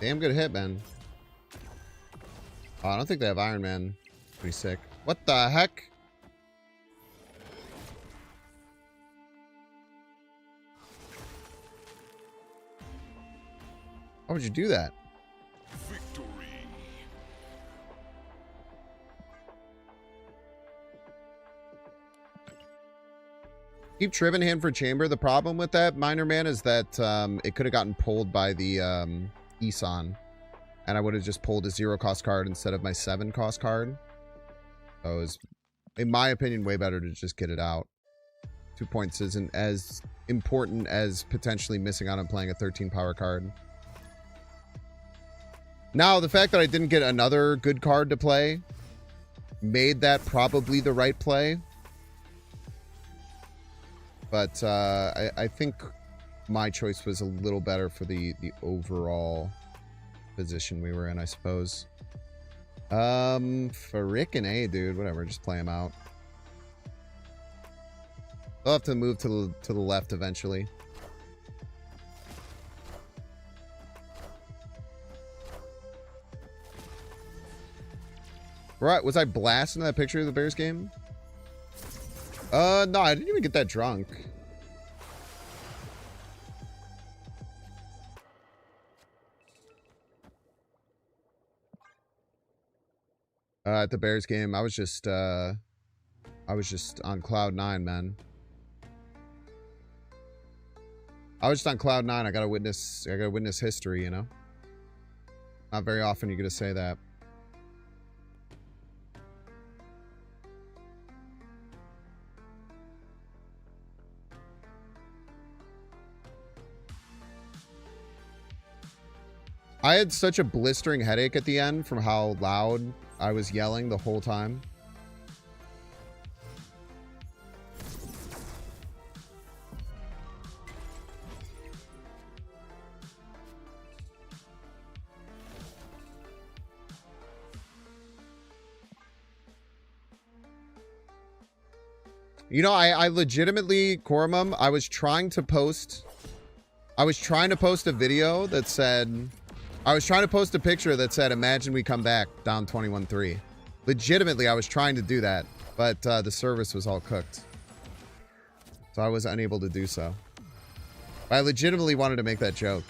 Damn good hit, man. Oh, I don't think they have Iron Man. Pretty sick. What the heck? Why would you do that? Victory. Keep Trib in hand for Chamber. The problem with that, Minor Man, is that it could have gotten pulled by the Isan. And I would have just pulled a 0-cost card instead of my 7-cost card. So it was, in my opinion, way better to just get it out. 2 points isn't as important as potentially missing out on playing a 13 power card. Now, the fact that I didn't get another good card to play made that probably the right play. But I think my choice was a little better for the overall position we were in, I suppose. Frickin' A, dude. Whatever, just play him out. I'll have to move to the left eventually. Right, was I blasting that picture of the Bears game? No, I didn't even get that drunk. At the Bears game, I was just on cloud 9, man. I was just on cloud 9. I gotta witness history, you know? Not very often you get to say that. I had such a blistering headache at the end from how loud I was yelling the whole time. You know, I legitimately, Koromum, I was trying to post a video that said... I was trying to post a picture that said, imagine we come back down 21-3. Legitimately, I was trying to do that, but the service was all cooked. So I was unable to do so. But I legitimately wanted to make that joke.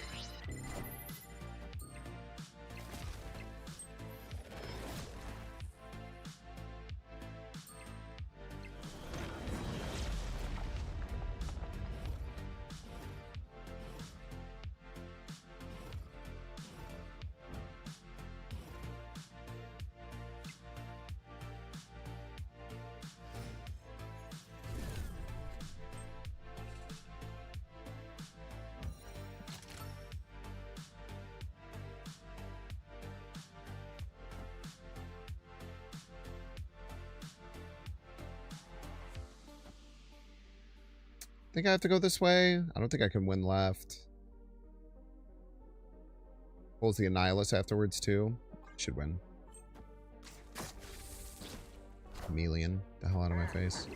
I think I have to go this way. I don't think I can win left. Pulls the Annihilus afterwards, too. Should win. Chameleon. The hell out of my face.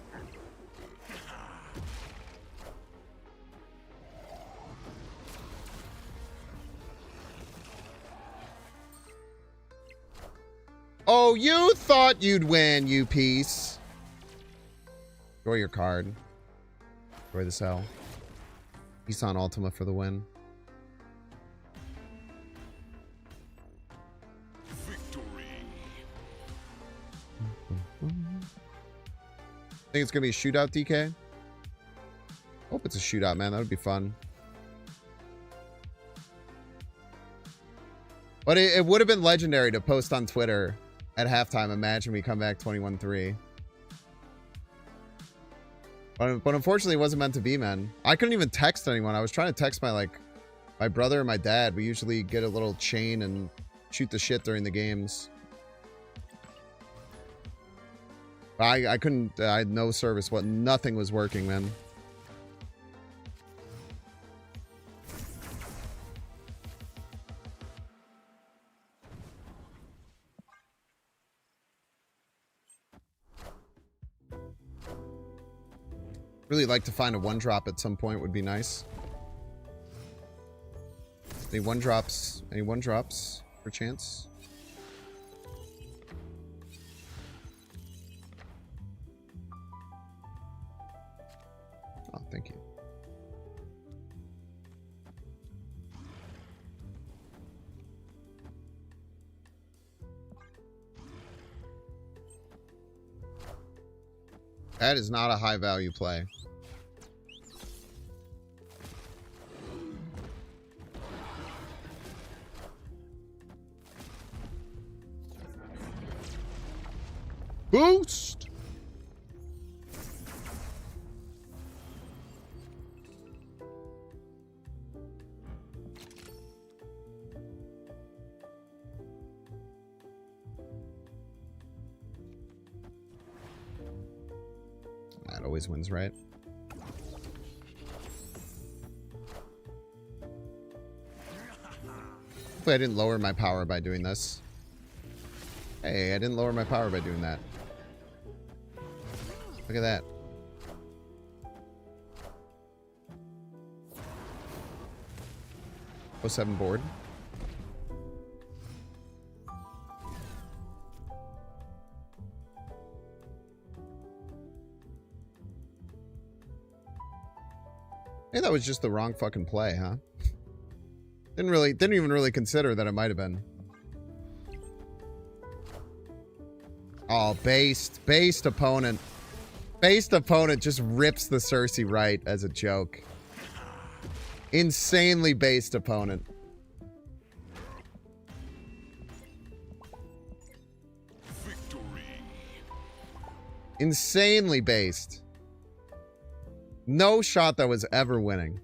Oh, you thought you'd win, you piece. Draw your card. Destroy the cell. He's on Ultima for the win. Victory. Think it's gonna be a shootout, DK? Hope it's a shootout, man. That would be fun. But it would have been legendary to post on Twitter At halftime, imagine we come back 21-3. But unfortunately, it wasn't meant to be, man. I couldn't even text anyone. I was trying to text my brother and my dad. We usually get a little chain and shoot the shit during the games. I couldn't. I had no service. Nothing was working, man. Really like to find a one drop at some point. Would be nice. Any one drops? Any one drops for chance? Oh, thank you. That is not a high value play. Boost! That always wins, right? Hopefully I didn't lower my power by doing this. Hey, I didn't lower my power by doing that. Look at that. Oh, 7 board. Hey, that was just the wrong fucking play, huh? Didn't even really consider that it might have been. Oh, based opponent. Based opponent just rips the Cersei right as a joke. Insanely based opponent. Victory. Insanely based. No shot that was ever winning.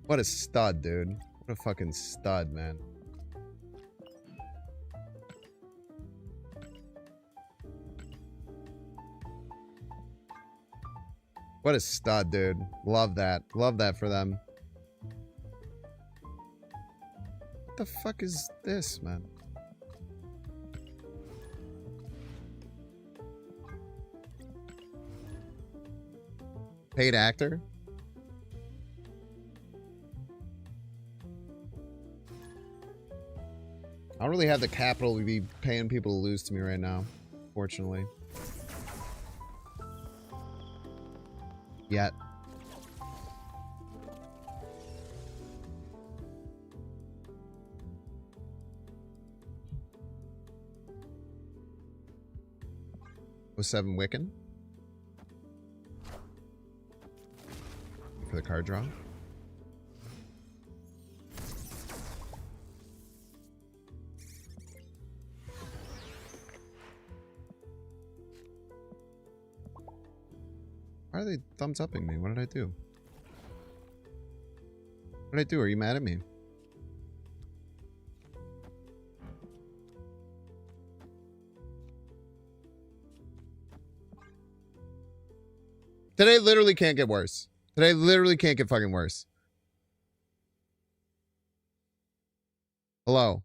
What a stud, dude. What a fucking stud, man. What a stud, dude. Love that. Love that for them. What the fuck is this, man? Paid actor? I don't really have the capital to be paying people to lose to me right now, fortunately. Yet. Was 7 Wiccan? For the card draw. Why are they thumbs upping me? What did I do? What did I do? Are you mad at me? Today literally can't get worse. Today literally can't get fucking worse. Hello.